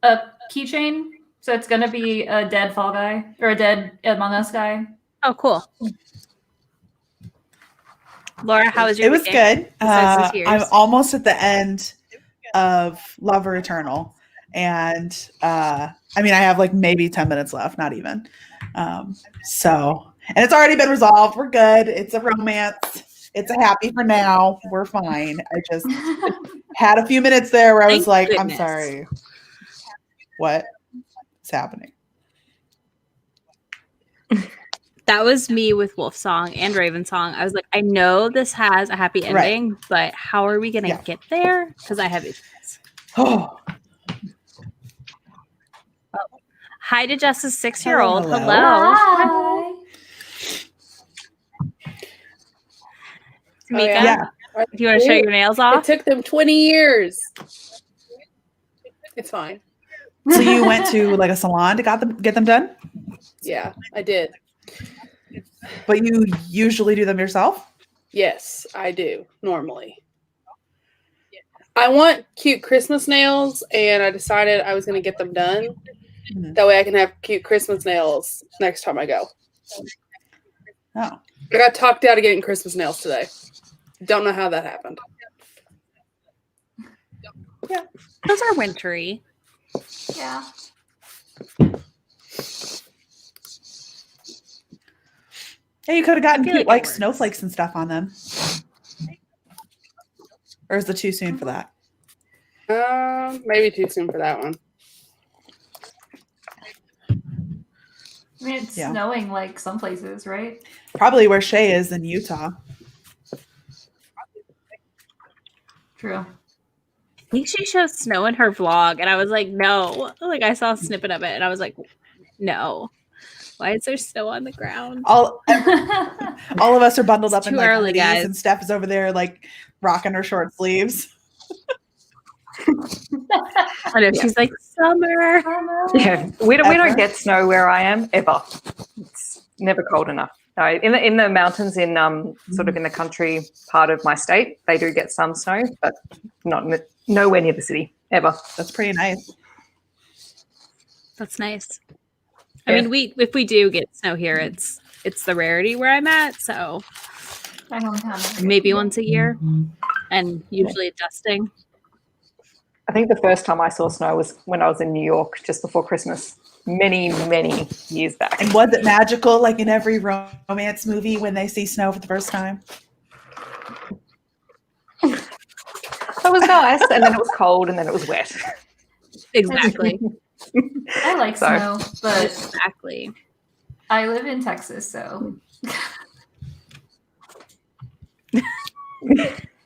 a keychain, so it's gonna be a dead Fall Guy or a dead Among Us guy. Oh, cool. Laura, how was your It was reading? good. Besides the tears? I'm almost at the end of Lover Eternal. And I mean, I have like maybe 10 minutes left, not even. And it's already been resolved. We're good. It's a romance. It's a happy for now. We're fine. I just had a few minutes there where I was Thank like, I'm goodness. sorry. What is happening? That was me with Wolf Song and Raven Song. I was like, I know this has a happy ending, but how are we going to get there? Because I have issues. Oh, Hi to Jess's 6-year-old. Hello. Hello. Hi. Tamika, yeah. do you want to show your nails It off? took them 20 years. It's fine. So you went to like a salon to get them done, Yeah, I did. but you usually do them yourself? Yes, I do normally. I want cute Christmas nails, and I decided I was going to get them done. Mhm. That way I can have cute Christmas nails next time I go. Oh. I got talked out of getting Christmas nails today. Don't know how that happened. Those are wintry. Yeah. Hey, you could have gotten I feel cute like it like works. snowflakes and stuff on them. Or is it too soon for that? Maybe too soon for that one. I mean, it's Yeah. snowing like some places, right? Probably where Shay is in Utah. True. I think she shows snow in her vlog, and I was like, no. Like, I saw a snippet of it, and I was like, no. Why is there snow on the ground? All of us are bundled It's up in too like early, hoodies, guys. and Steph is over there like rocking her short sleeves. I know, she's like, summer. Yeah, we Ever? don't get snow where I am ever. It's never cold enough. No, in the mountains, in sort of in the country part of my state, they do get some snow, but nowhere near the city ever. That's pretty nice. That's nice. Yeah. I mean, if we do get snow here, it's the rarity where I'm at, so My hometown. maybe once a year, and usually dusting. I think the first time I saw snow was when I was in New York just before Christmas, many, many years back. And was it magical, like in every romance movie when they see snow for the first time? It was nice, and then it was cold, and then it was wet. Exactly. I like So- snow, but Exactly. I live in Texas, so.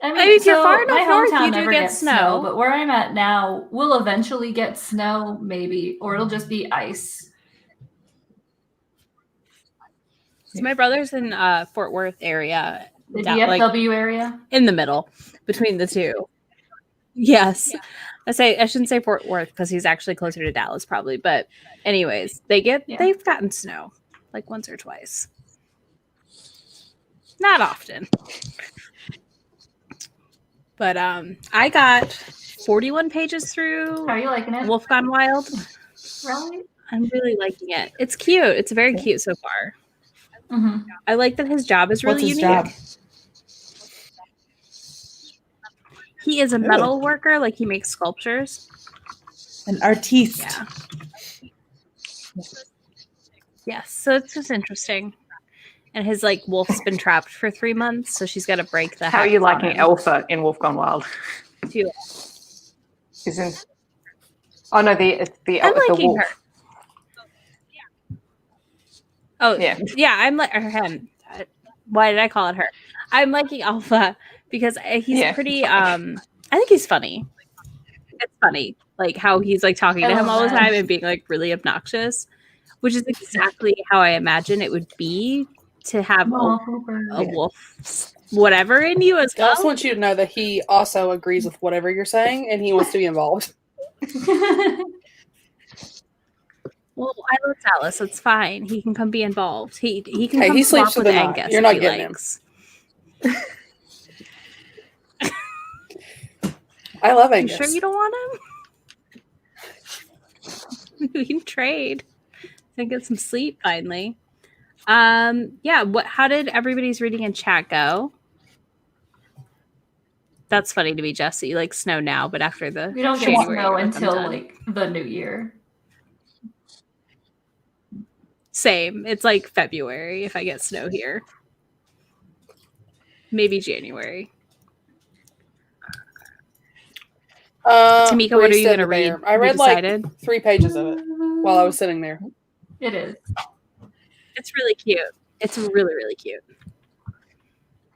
I mean, if you're far my enough north, hometown you do never get gets snow. but where I'm at now, we'll eventually get snow, maybe, or it'll just be ice. So my brother's in Fort Worth area, The like DFW area. in the middle between the two. Yes. I shouldn't say Fort Worth because he's actually closer to Dallas probably, but anyways, they've gotten snow like once or twice. Not often. But I got 41 pages through How are you liking it? Wolf Gone Wild. Really? I'm really liking it. It's cute. It's very cute so far. Mm-hmm. I like that his job is really What's his unique. job? He is a Ooh. metal worker, like he makes sculptures. An artiste. Yeah. Yes, so it's just interesting. And his like wolf's been trapped for 3 months, so she's got to break the. How are hex you on liking him Alpha in Wolf Gone Wild? too. Is in. Oh no, the I'm the liking wolf. her. Oh Yeah. yeah, I'm like him. Why did I call it her? I'm liking Alpha because he's Yeah. pretty. I think he's funny. It's funny, like how he's like talking I to him love all the that. time and being like really obnoxious, which is exactly how I imagine it would be to have a wolf, whatever in you as I just well. want you to know that he also agrees with whatever you're saying, and he wants to be involved. Well, I love Dallas. It's fine. He can come be involved. He can Hey, come he swap sleeps with with the night. Angus. You're if not he getting him. likes. I love You Angus. sure you don't want him? We can trade and get some sleep finally. Yeah. How did everybody's reading in chat go? That's funny to me, Jesse. You like snow now, but after the We don't get January, snow you're like, I'm until done. like the new year. Same. It's like February if I get snow here. Maybe January. Tamika, what are you Reset going to the read? bear. I Have you read like decided? 3 pages of it while I was sitting there. It is. It's really cute. It's really, really cute.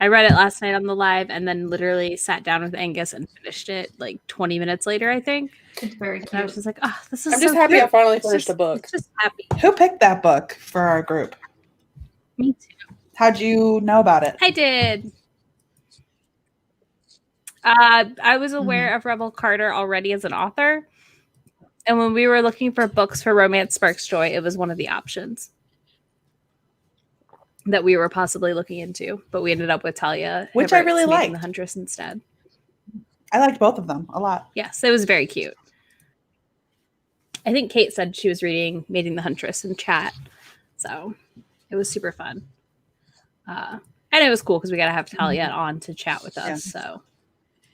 I read it last night on the live and then literally sat down with Angus and finished it like 20 minutes later, I think. It's very And I was cute. just like, oh, this is I'm just so happy cute. I finally It's finished just- a book. It's just happy. Who picked that book for our group? Me too. How'd you know about it? I did. I was aware of Rebel Carter already as an author. And when we were looking for books for Romance Sparks Joy, it was one of the options that we were possibly looking into. But we ended up with Talia, Which I Hibbert's really Mating liked. the Huntress instead. I liked both of them a lot. Yes, it was very cute. I think Kate said she was reading Mating the Huntress in chat. So it was super fun. And it was cool because we got to have Talia on to chat with us. Yeah. So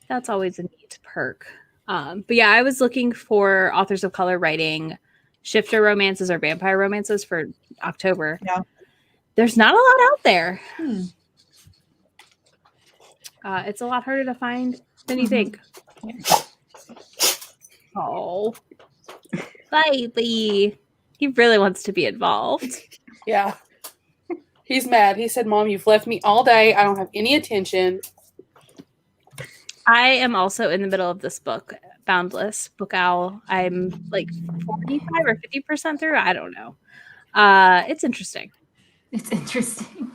that's always a neat perk. But yeah, I was looking for authors of color writing shifter romances or vampire romances for October. Yeah. There's not a lot out there. Hmm. It's a lot harder to find than you think. Oh, baby. He really wants to be involved. Yeah. He's mad. He said, Mom, you've left me all day. I don't have any attention. I am also in the middle of this book, Boundless, Book Owl. I'm like 45 or 50% through. I don't know. It's interesting. It's interesting.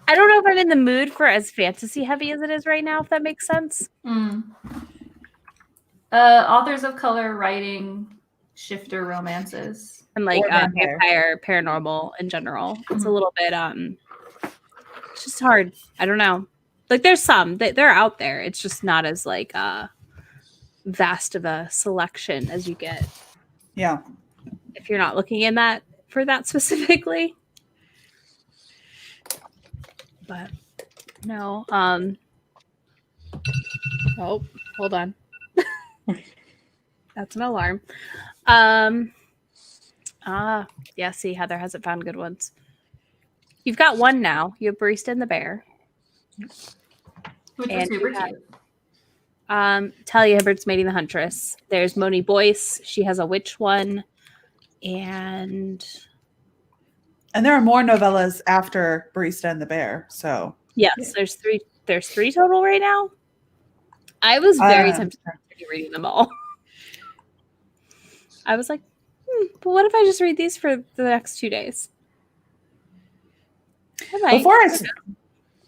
I don't know if I'm in the mood for as fantasy heavy as it is right now, if that makes sense. Authors of color writing shifter romances. And like Or vampire. vampire, paranormal in general. It's a little bit it's just hard. I don't know. Like there's some they're out there. It's just not as like vast of a selection as you get Yeah. if you're not looking in that for that specifically. But no. Oh, hold on. That's an alarm. Yeah, see, Heather hasn't found good ones. You've got one now. You have Barista and the Bear. Which was And super you have- cute. Talia Hibbard's Mating the Huntress. There's Moni Boyce. She has a witch one. And there are more novellas after Barista and the Bear. So yes, there's three. There's three total right now. I was very Um, tempted to continue reading them all. I was like, but what if I just read these for the next 2 days? I might.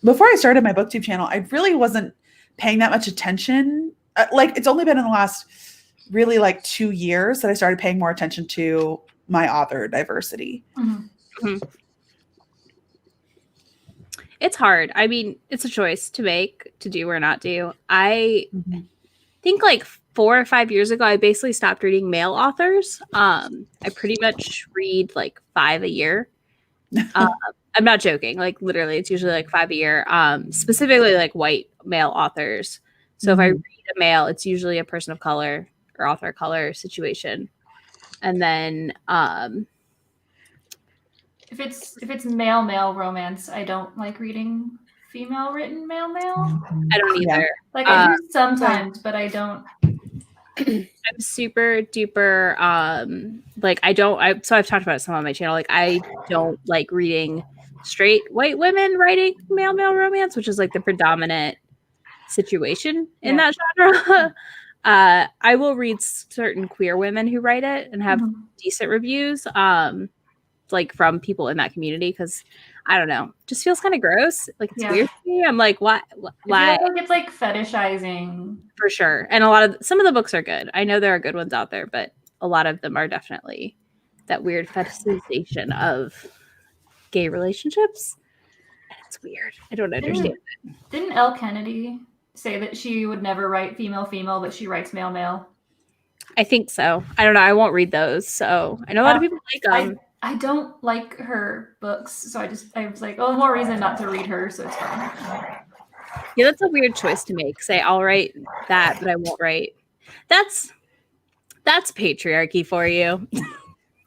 before I started my booktube channel, I really wasn't paying that much attention. Like it's only been in the last really like 2 years that I started paying more attention to my author diversity. It's hard. I mean, it's a choice to make, to do or not do. I think like 4 or 5 years ago, I basically stopped reading male authors. I pretty much read like 5 a year. I'm not joking. Like literally, it's usually like 5 a year. Specifically like white male authors. So if I read a male, it's usually a person of color or author of color situation. And then If it's male romance, I don't like reading female written male. I don't Yeah. either. Like I do sometimes, but I don't. I'm super duper like so I've talked about some on my channel. Like I don't like reading straight white women writing male romance, which is like the predominant situation in that genre. I will read certain queer women who write it and have decent reviews like from people in that community, because I don't know, just feels kind of gross. Like it's weird to me. I'm like, why? I feel like it's like fetishizing. For sure. And some of the books are good. I know there are good ones out there, but a lot of them are definitely that weird fetishization of gay relationships. And it's weird. I don't understand it. Didn't Elle Kennedy say that she would never write female, but she writes male? I think so. I don't know. I won't read those. So I know a lot of people like them. I don't like her books, so I was like, oh, more reason not to read her, so it's fine. Yeah, that's a weird choice to make. Say, I'll write that, but I won't write. That's patriarchy for you.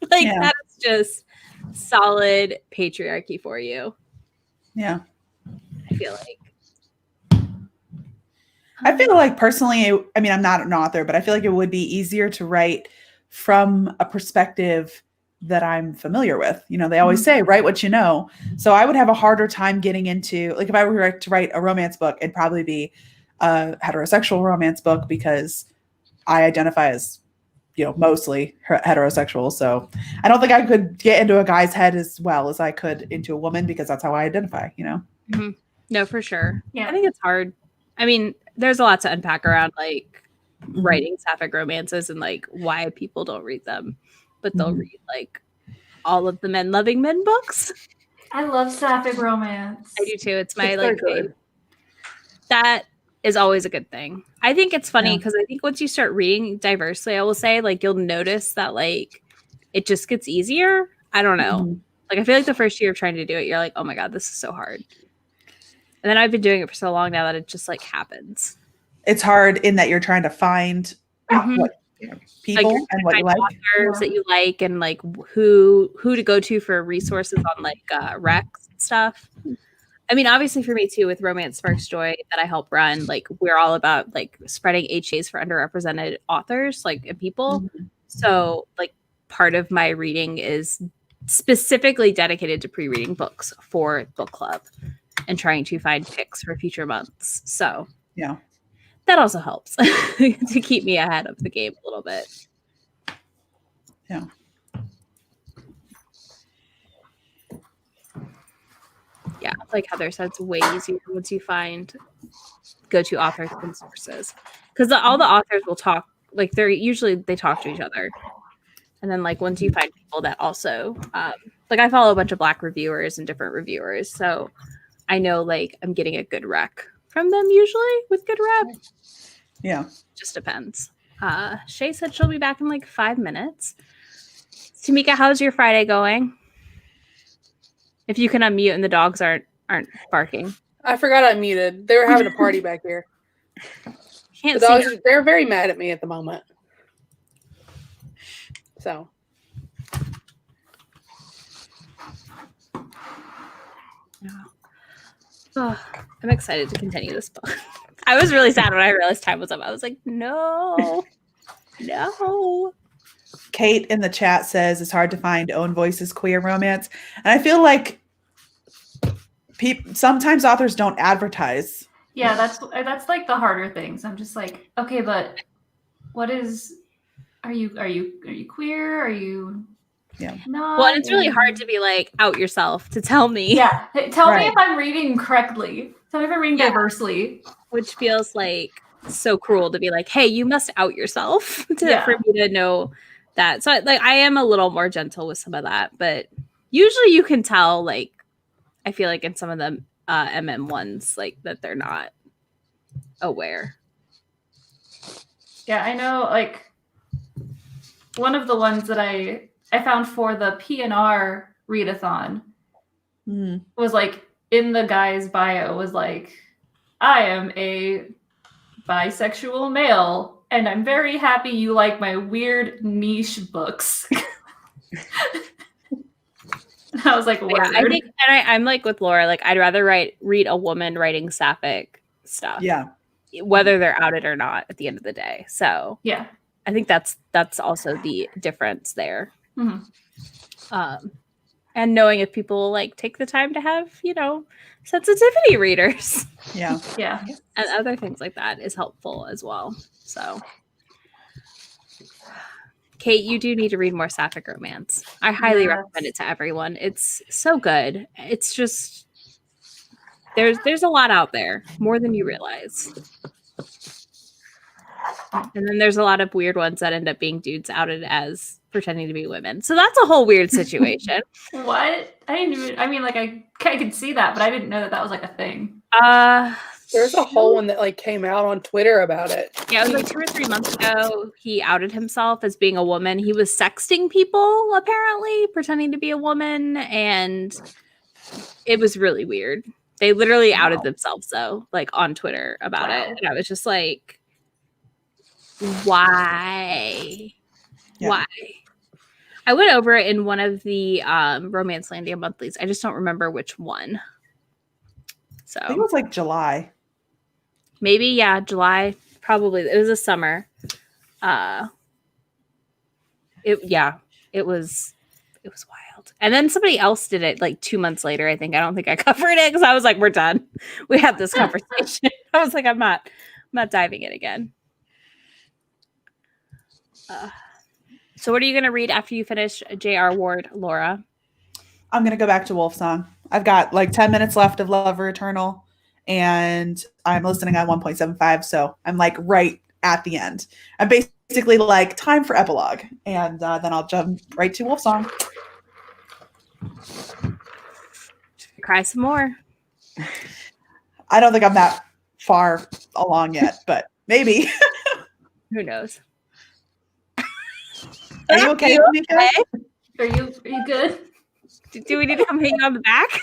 That's just solid patriarchy for you. Yeah. I feel like Personally, I mean, I'm not an author, but I feel like it would be easier to write from a perspective that I'm familiar with. You know, they always say, write what you know. So I would have a harder time getting into, like, if I were to write a romance book, it'd probably be a heterosexual romance book because I identify as, you know, mostly heterosexual. So I don't think I could get into a guy's head as well as I could into a woman, because that's how I identify, you know? No, for sure. Yeah. I think it's hard. I mean, there's a lot to unpack around like writing sapphic romances and like why people don't read them, but they'll read like all of the men loving men books. I love sapphic romance. I do too. It's my like fave. That is always a good thing. I think it's funny because I think once you start reading diversely, I will say, like, you'll notice that like it just gets easier. I don't know. Like I feel like the first year of trying to do it, you're like, oh my God, this is so hard. And then I've been doing it for so long now that it just like happens. It's hard in that you're trying to find what people like, and what you like, authors that you like, and like who to go to for resources on like recs and stuff. I mean, obviously for me too, with Romance Sparks Joy that I help run, like we're all about like spreading HAs for underrepresented authors, like and people. So like part of my reading is specifically dedicated to pre-reading books for book club and trying to find picks for future months. So yeah, that also helps to keep me ahead of the game a little bit. Yeah. Yeah, like Heather said, it's way easier once you find go-to authors and sources, because all the authors will talk, like they talk to each other, and then like once you find people that also like I follow a bunch of Black reviewers and different reviewers, so I know like I'm getting a good rec from them usually with good rep. Yeah, just depends. Shay said she'll be back in like 5 minutes. Tamika, how's your Friday going? If you can unmute and the dogs aren't barking. I forgot I muted. They were having a party back here. Can't The see dogs, they're very mad at me at the moment. So. Oh, I'm excited to continue this book. I was really sad when I realized time was up. I was like, no. Kate in the chat says it's hard to find own voices queer romance. And I feel like sometimes authors don't advertise. Yeah, that's like the harder things. I'm just like, okay, but what is? Are you queer? Are you? Yeah. Not. Well, and it's really hard to be like out yourself to tell me. Yeah, tell me Right. if I'm reading correctly. Tell me if I'm reading diversely. Which feels like so cruel to be like, hey, you must out yourself for me to know that. So I am a little more gentle with some of that, but usually you can tell, like, I feel like in some of the MM ones, like that they're not aware. Yeah, I know, like one of the ones that I found for the PNR readathon was like in the guy's bio was like, I am a bisexual male and I'm very happy you like my weird niche books. I was like, word. Yeah, I think, and I'm like with Laura, like I'd rather read a woman writing sapphic stuff. Yeah. Whether they're outed or not at the end of the day. So yeah, I think that's also the difference there. Mm-hmm. And knowing if people like take the time to have, sensitivity readers. Yeah. Yeah. And other things like that is helpful as well. So Kate, you do need to read more sapphic romance. I highly recommend it to everyone. It's so good. It's just there's a lot out there, more than you realize. And then there's a lot of weird ones that end up being dudes outed as pretending to be women. So that's a whole weird situation. What? I mean, like I could see that, but I didn't know that was like a thing. There's a whole one that like came out on Twitter about it. Yeah, it was like 2 or 3 months ago. He outed himself as being a woman. He was sexting people, apparently, pretending to be a woman, and it was really weird. They literally outed themselves, though, like on Twitter about it. And I was just like, why? Yeah. Why? I went over it in one of the Romancelandia monthlies. I just don't remember which one. So I think it was like July. Maybe, yeah, July. Probably. It was a summer. It was wild. And then somebody else did it like 2 months later, I think. I don't think I covered it because I was like, we're done. We have this conversation. I was like, I'm not diving in again. So what are you going to read after you finish J.R. Ward, Laura? I'm going to go back to Wolfsong. I've got like 10 minutes left of Lover Eternal, and I'm listening on 1.75, so I'm like right at the end. I'm basically like time for epilogue, and then I'll jump right to Wolfsong. Cry some more. I don't think I'm that far along yet, but maybe. Who knows? Are you okay? Are you good? Do we need to come hang on the back?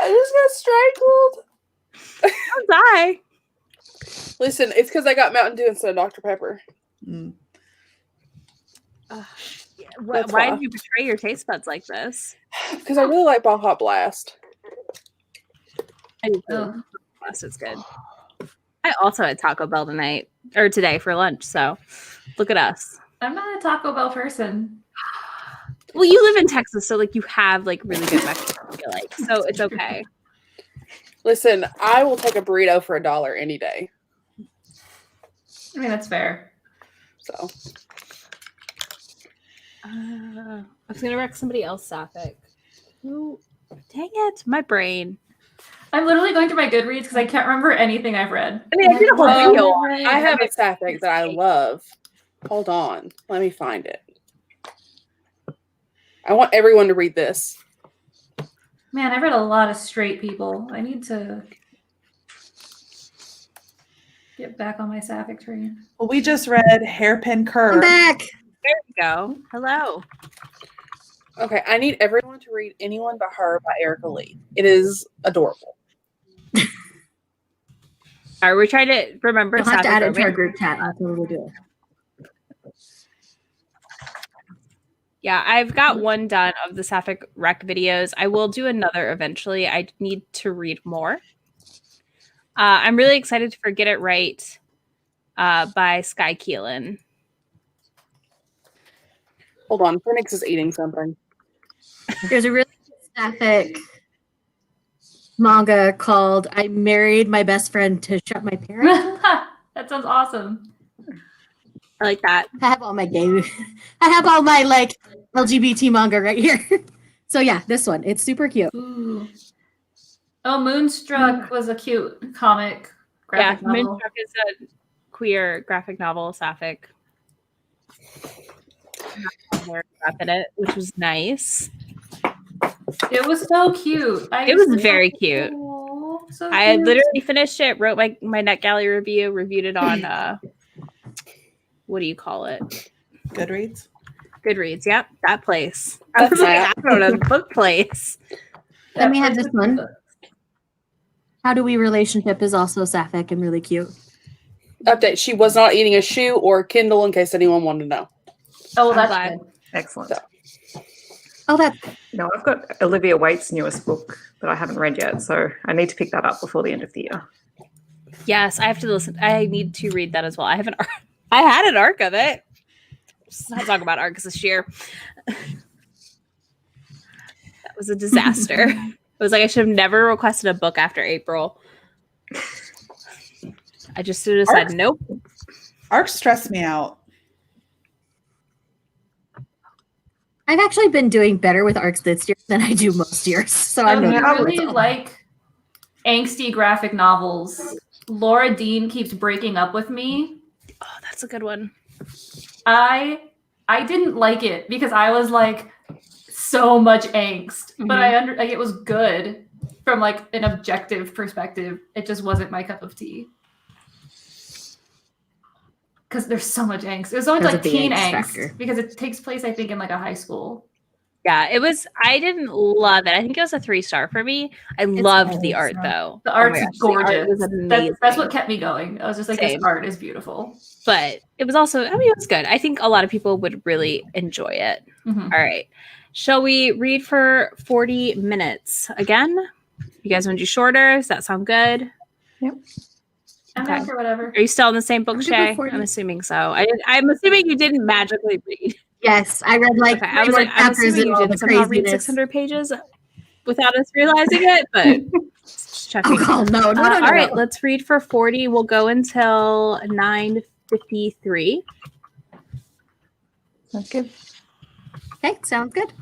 I just got strangled. Don't die. Listen, it's because I got Mountain Dew instead of Dr. Pepper. Why did you betray your taste buds like this? Because I really like Baja Blast. Blast is good. I also had Taco Bell today for lunch, so look at us. I'm not a Taco Bell person. Well, you live in Texas, so like you have like really good Mexican, I feel like, so it's okay. Listen, I will take a burrito for $1 any day. I mean, that's fair. So, I was gonna rec somebody else sapphic. Ooh, dang it, my brain. I'm literally going through my Goodreads because I can't remember anything I've read. I mean, I did a whole video on it. I have a sapphic that I love. Hold on. Let me find it. I want everyone to read this. Man, I've read a lot of straight people. I need to get back on my sapphic train. Well, we just read Hairpin Curve. I'm back. There we go. Hello. Okay, I need everyone to read Anyone But Her by Erica Lee. It is adorable. Are we trying to remember? You'll have to Sapphic add it to our romance? group chat after we'll do it. Yeah, I've got one done of the Sapphic rec videos. I will do another eventually. I need to read more. I'm really excited for Get It Right by Sky Keelan. Hold on, Phoenix is eating something. There's a really good Sapphic manga called "I Married My Best Friend to Shut My Parents." That sounds awesome. I like that. I have all my gay, I have all my like LGBT manga right here. So yeah, this one, it's super cute. Ooh. Oh, Moonstruck was a cute comic graphic Yeah, novel. Moonstruck is a queer graphic novel, Sapphic. Up in it, which was nice. It was so cute. It was very cute. So I cute. literally finished it, wrote my NetGalley review, reviewed it on what do you call it? Goodreads. Goodreads. Yep, that place. I was like, I don't know, book place. Then we have this one. How Do We Relationship is also Sapphic and really cute. Update: she was not eating a shoe or a Kindle, in case anyone wanted to know. Oh, I'm that's glad. good. Excellent. So. Oh, that's No, I've got Olivia Waite's newest book that I haven't read yet, so I need to pick that up before the end of the year. Yes, I have to listen. I need to read that as well. I have I had an arc of it. Let's not talk about arcs this year. That was a disaster. It was like I should have never requested a book after April. I just should have said Arcs? nope. Arcs stress me out. I've actually been doing better with arcs this year than I do most years. So I'm I not really like angsty graphic novels. Laura Dean keeps breaking up with me. Oh, that's a good one. I didn't like it because I was like so much angst, but like it was good from like an objective perspective. It just wasn't my cup of tea. Because there's so much angst. There's so much like teen angst because it takes place, I think, in like a high school. Yeah, it was. I didn't love it. I think it was a 3-star for me. I loved the art though. The art's gorgeous. The art was amazing. That's what kept me going. I was just like, Same. this art is beautiful. But it was also, I mean, it was good. I think a lot of people would really enjoy it. Mhm. All right. Shall we read for 40 minutes again? You guys want to do shorter? Does that sound good? I'm Okay. down for whatever. Are you still in the same book, I'm good Shay? with 40. I'm assuming so. I'm assuming you didn't magically read. Yes, I read like Okay. I was like, I'm assuming you didn't somehow read 600 pages without us realizing it, but just checking. Oh, God, no. All right, let's read for 40. We'll go until 9:53. Sounds good. Okay, sounds good.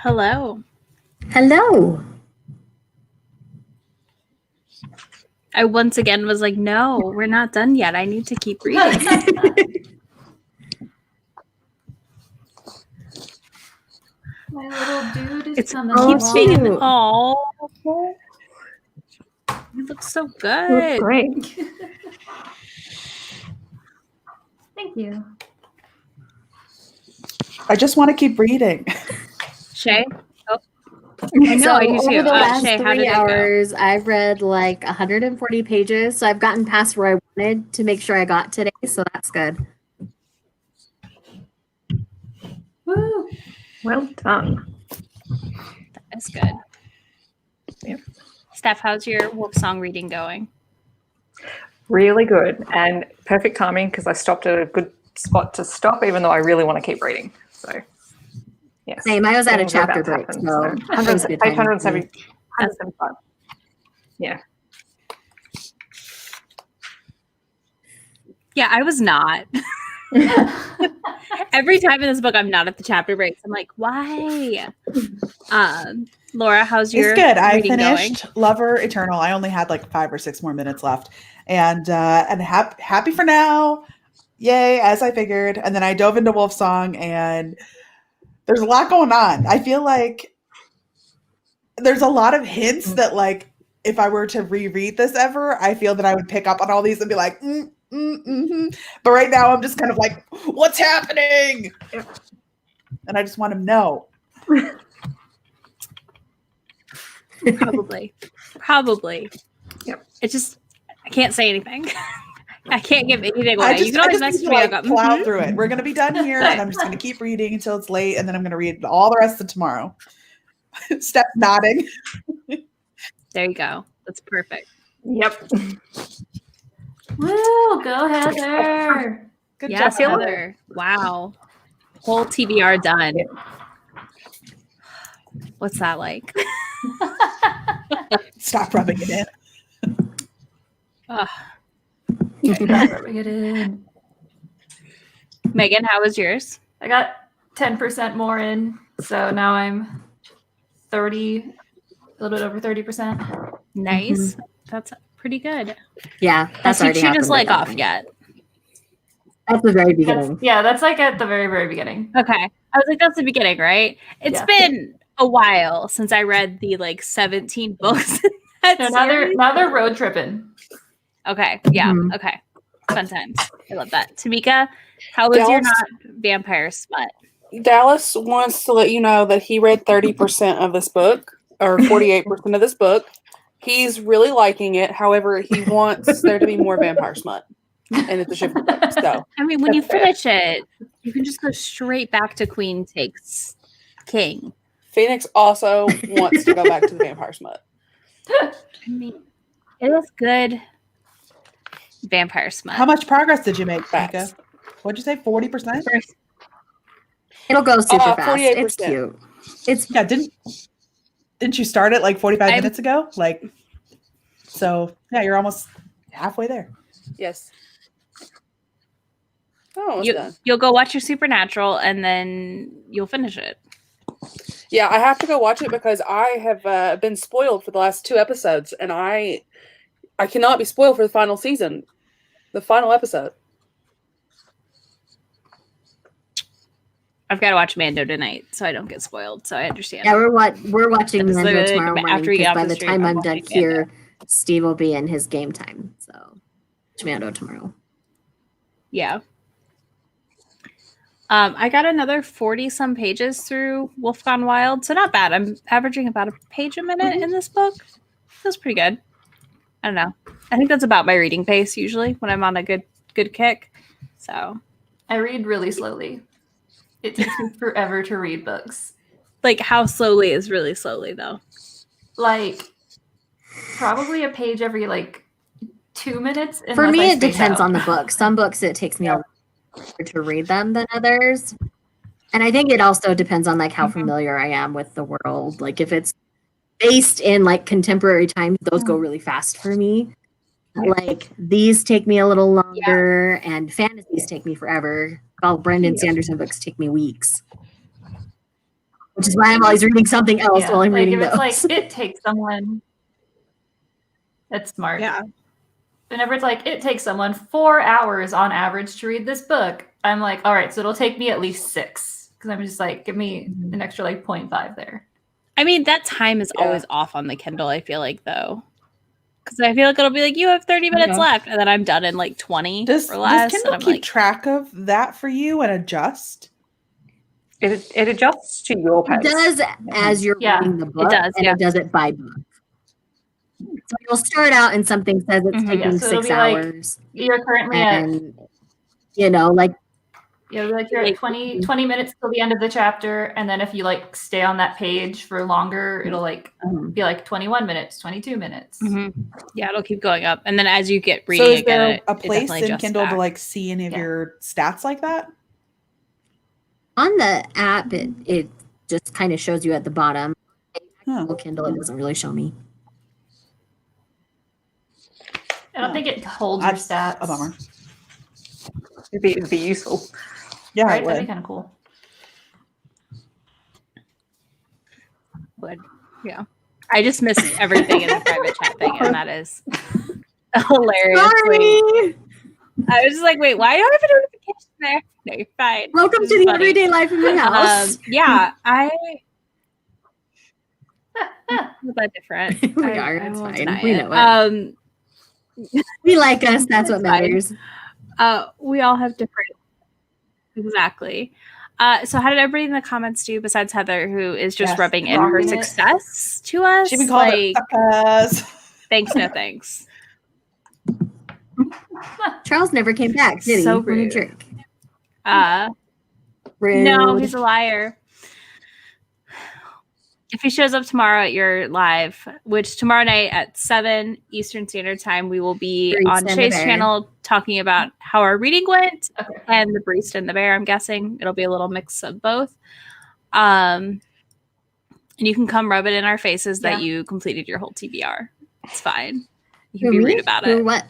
Hello. Hello. I once again was like, no, we're not done yet. I need to keep reading. My little dude is It's coming Oh, keeps being cute. oh, you look so Looks good. great. Thank you. I just want to keep reading. Shay? Oh, I know, So I do too. over the last Shay, how did 3 it go? hours, I've read like 140 pages. So I've gotten past where I wanted to make sure I got today. So that's good. Woo! Well done. That's good. Yep. Steph, how's your wolf song reading going? Really good and perfect timing because I stopped at a good spot to stop, even though I really want to keep reading. So, yes. Same. I was at a Things are about chapter to break. happen, So so that was good page timing for me. 175. Yeah. Yeah, I was not. Every time in this book, I'm not at the chapter breaks. I'm like, why? Laura, how's your It's good. I reading finished Lover Eternal. I only had like 5 or 6 more minutes left, and happy for now. Yay, as I figured. And then I dove into Wolf Song, and there's a lot going on. I feel like there's a lot of hints that, like, if I were to reread this ever, I feel that I would pick up on all these and be like, But right now, I'm just kind of like, what's happening? And I just want to know. going? Probably. Yep. It's just, I can't say anything. I can't give anything I away. just, You can always need message to me. like I'll go, plow through it. We're gonna be done here, and I'm just gonna keep reading until it's late, and then I'm gonna read all the rest of tomorrow. Steph nodding. There you go. That's perfect. Yep. Woo! Go Heather! Good Yes, job, Heather. Wow. Whole TBR done. What's that like? Stop rubbing it in. Ugh. Rubbing it in. Megan, how was yours? I got 10% more in, so now I'm 30, a little bit over 30%. Nice. That's pretty good. Yeah, that's Did already you just happened like at that off point. yet? That's the very That's, beginning. yeah, that's like at the very, very beginning. Okay. I was like, that's the beginning, right? It's Yeah. been a while since I read the like 17 books in that No, series. now they're road tripping. Okay. Yeah. Mhm. Okay. Fun times. I love that. Tamika, how was your Dallas- not vampire smut? Dallas wants to let you know that he read 30% of this book, or 48% of this book. He's really liking it. However, he wants there to be more vampire smut. And it's a shift book. So I mean, when you That's fair. finish it, you can just go straight back to Queen Takes King. Phoenix also wants to go back to the vampire smut. I mean, it is good vampire smut. How much progress did you make, Facts. Mika? What'd you say? 40%? It'll go super fast. 48%. It's cute. It's Yeah, didn't you start it like 45 minutes ago? Like, so yeah, you're almost halfway there. Yes. Oh, it's done. You'll go watch your Supernatural and then you'll finish it. Yeah, I have to go watch it because I have been spoiled for the last 2 episodes, and I cannot be spoiled for the final season, the final episode. I've got to watch Mando tonight so I don't get spoiled. So I understand. yeah, we're watching That's Mando literally tomorrow morning after we get because off by the the stream, time I'm I'm done watching Mando. here, Steve will be in his game time. So watch Mando tomorrow. Yeah. I got another 40 some pages through Wolf Gone Wild, so not bad. I'm averaging about a page a minute in this book. Feels pretty good. I don't know. I think that's about my reading pace usually when I'm on a good kick. So, I read really slowly. It takes me forever to read books. like, how slowly is really slowly though? Like, probably a page every like 2 minutes. For unless me, I it space depends out. on the book. Some books it takes me a lot longer to read them than others. And I think it also depends on like how familiar I am with the world. Like if it's based in like contemporary times, those go really fast for me. Like these take me a little longer and fantasies take me forever. While Brendan Sanderson books take me weeks. which is why I'm always reading something else Yeah, while I'm like reading if it's those. like it takes someone that's smart. Yeah. Whenever it's like it takes someone 4 hours on average to read this book, I'm like, all right, so it'll take me at least 6 because I'm just like, give me an extra like 0.5 there. I mean, that time is always off on the Kindle, I feel like, though. Because I feel like it'll be like, you have 30 minutes left, and then I'm done in like 20 Does or less. Kindle and I'm keep like, track of that for you and adjust? It adjusts to your It pace. does as you're Yeah, reading the book, does, and yeah. it does it by book. So you'll start out and something says it's Mhm. taking Yeah, so it'll 6 be like, hours, you're currently at and you know, like like you're at 20 minutes till the end of the chapter, and then if you like stay on that page for longer, it'll like be like 21 minutes, 22 minutes. yeah, it'll keep going up. And then as you get So reading is there again, a it place definitely in adjusts Kindle to back. like see any of your stats like that? on the app, it just kind of shows you at the bottom. Huh. Kindle, it doesn't really show me. I don't think it holds your stats. A bummer. It'd be useful. Yeah, Right? it That'd be would. kind of cool. Would. Yeah. I just missed everything in the private chat thing, and that is hilariously. Sorry. I was just like, wait, why do I have a notification there? No, you're fine. Welcome This to is the funny. everyday life in my house. Yeah, was that different? We I are. It's won't fine. deny We it. know it. We like us. That's what It's fine. matters. We all have different. Exactly. So how did everybody in the comments do besides Heather, who is just Yes, rubbing in her rocking it. success to us? She been called it suckers. Thanks, no thanks. Charles never came back, did he? So What a rude. jerk. No, he's a liar. If he shows up tomorrow at your live, which tomorrow night at 7 Eastern Standard Time, we will be Barista on and the Shay's Bear. channel talking about how our reading went Okay. and the Barista and the Bear, I'm guessing. It'll be a little mix of both. And you can come rub it in our faces that you completed your whole TBR. It's fine. You can Who, be me? rude about Who, it. what?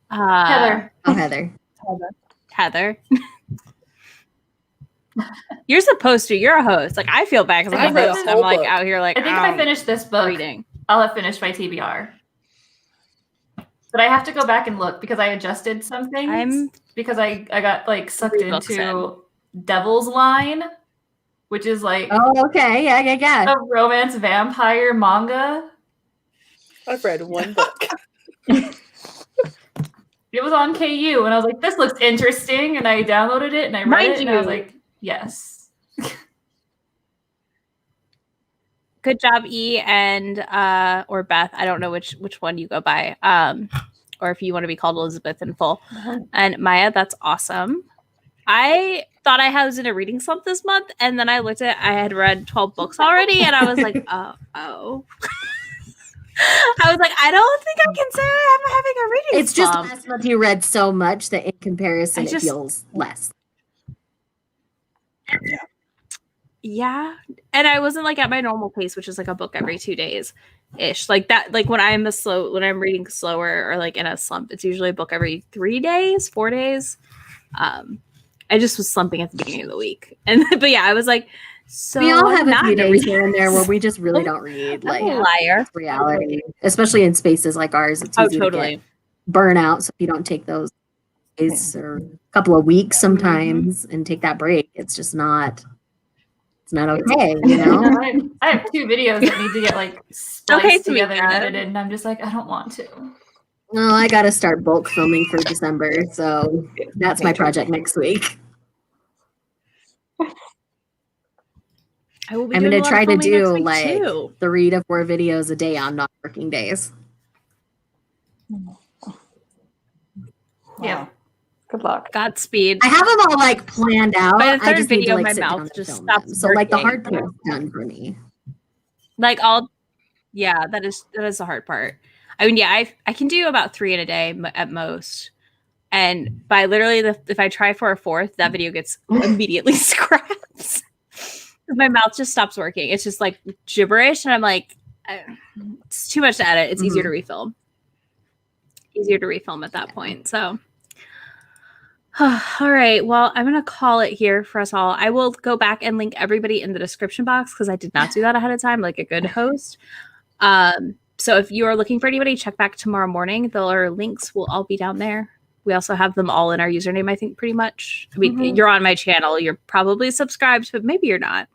Heather. Oh, Heather. Heather. You're supposed to. You're a host. Like, I feel bad because I'm I a read host. the I'm whole like book. out here like, I think if I finish this book, reading. I'll have finished my TBR. But I have to go back and look because I adjusted some things. Because I got like sucked 3 books into Devil's Line, which is like Oh, okay. Yeah. a romance vampire manga. I've read one book. It was on KU, and I was like, "This looks interesting," and I downloaded it and I read Mind it, and I was you- like, "Yes." Good job, E and or Beth. I don't know which one you go by. Or if you want to be called Elizabeth in full. And Maya, that's awesome. I thought I was in a reading slump this month, and then I looked at I had read 12 books already, and I was like, oh. I was like, I don't think I can say I'm having a reading It's just slump. last month you read so much that in comparison it feels less. Yeah. And I wasn't like at my normal pace, which is like a book every 2 days ish. Like that, like when I'm reading slower or like in a slump, it's usually a book every 3 days, 4 days. I just was slumping at the beginning of the week. But yeah, I was like, so We all have not a few in days reading here and there where we just really don't read. I'm Like a liar. reality, especially in spaces like ours. It's easy to get burnout. So if you don't take those days or a couple of weeks sometimes and take that break, it's just not. It's not okay, you know. I have 2 videos that need to get like spliced Okay, together and Tamika. edited, and I'm just like, I don't want to. Well, I got to start bulk filming for December, so that's my project next week. I will be I'm doing going a to lot try of to filming next do week, like too. 3 to 4 videos a day on non-working days. Yeah. Good luck. Godspeed. I have them all like planned out. By the I third just need video, to like my sit down mouth and just film stops them. So like the working. hard part's done for me. Like yeah, that is the hard part. I mean, yeah, I can do about 3 in a day at most. And by literally if I try for a 4th, that video gets immediately scrapped. My mouth just stops working. It's just like gibberish, and I'm like, it's too much to edit. It's easier to refilm. Easier to refilm at that point. So All right. Well, I'm going to call it here for us all. I will go back and link everybody in the description box because I did not do that ahead of time like a good host. So if you are looking for anybody, check back tomorrow morning. Their links will all be down there. We also have them all in our username, I think, pretty much. I mean, you're on my channel. You're probably subscribed, but maybe you're not.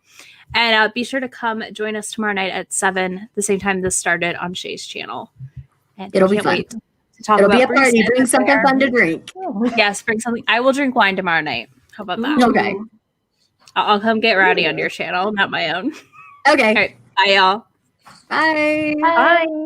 And be sure to come join us tomorrow night at 7, the same time this started on Shay's channel. And It'll be fun. It'll be a party. Bring something fun to drink. Yes, bring something. I will drink wine tomorrow night. How about that? Okay. I'll come get rowdy on your channel, not my own. Okay. All right. Bye, y'all. Bye. Bye.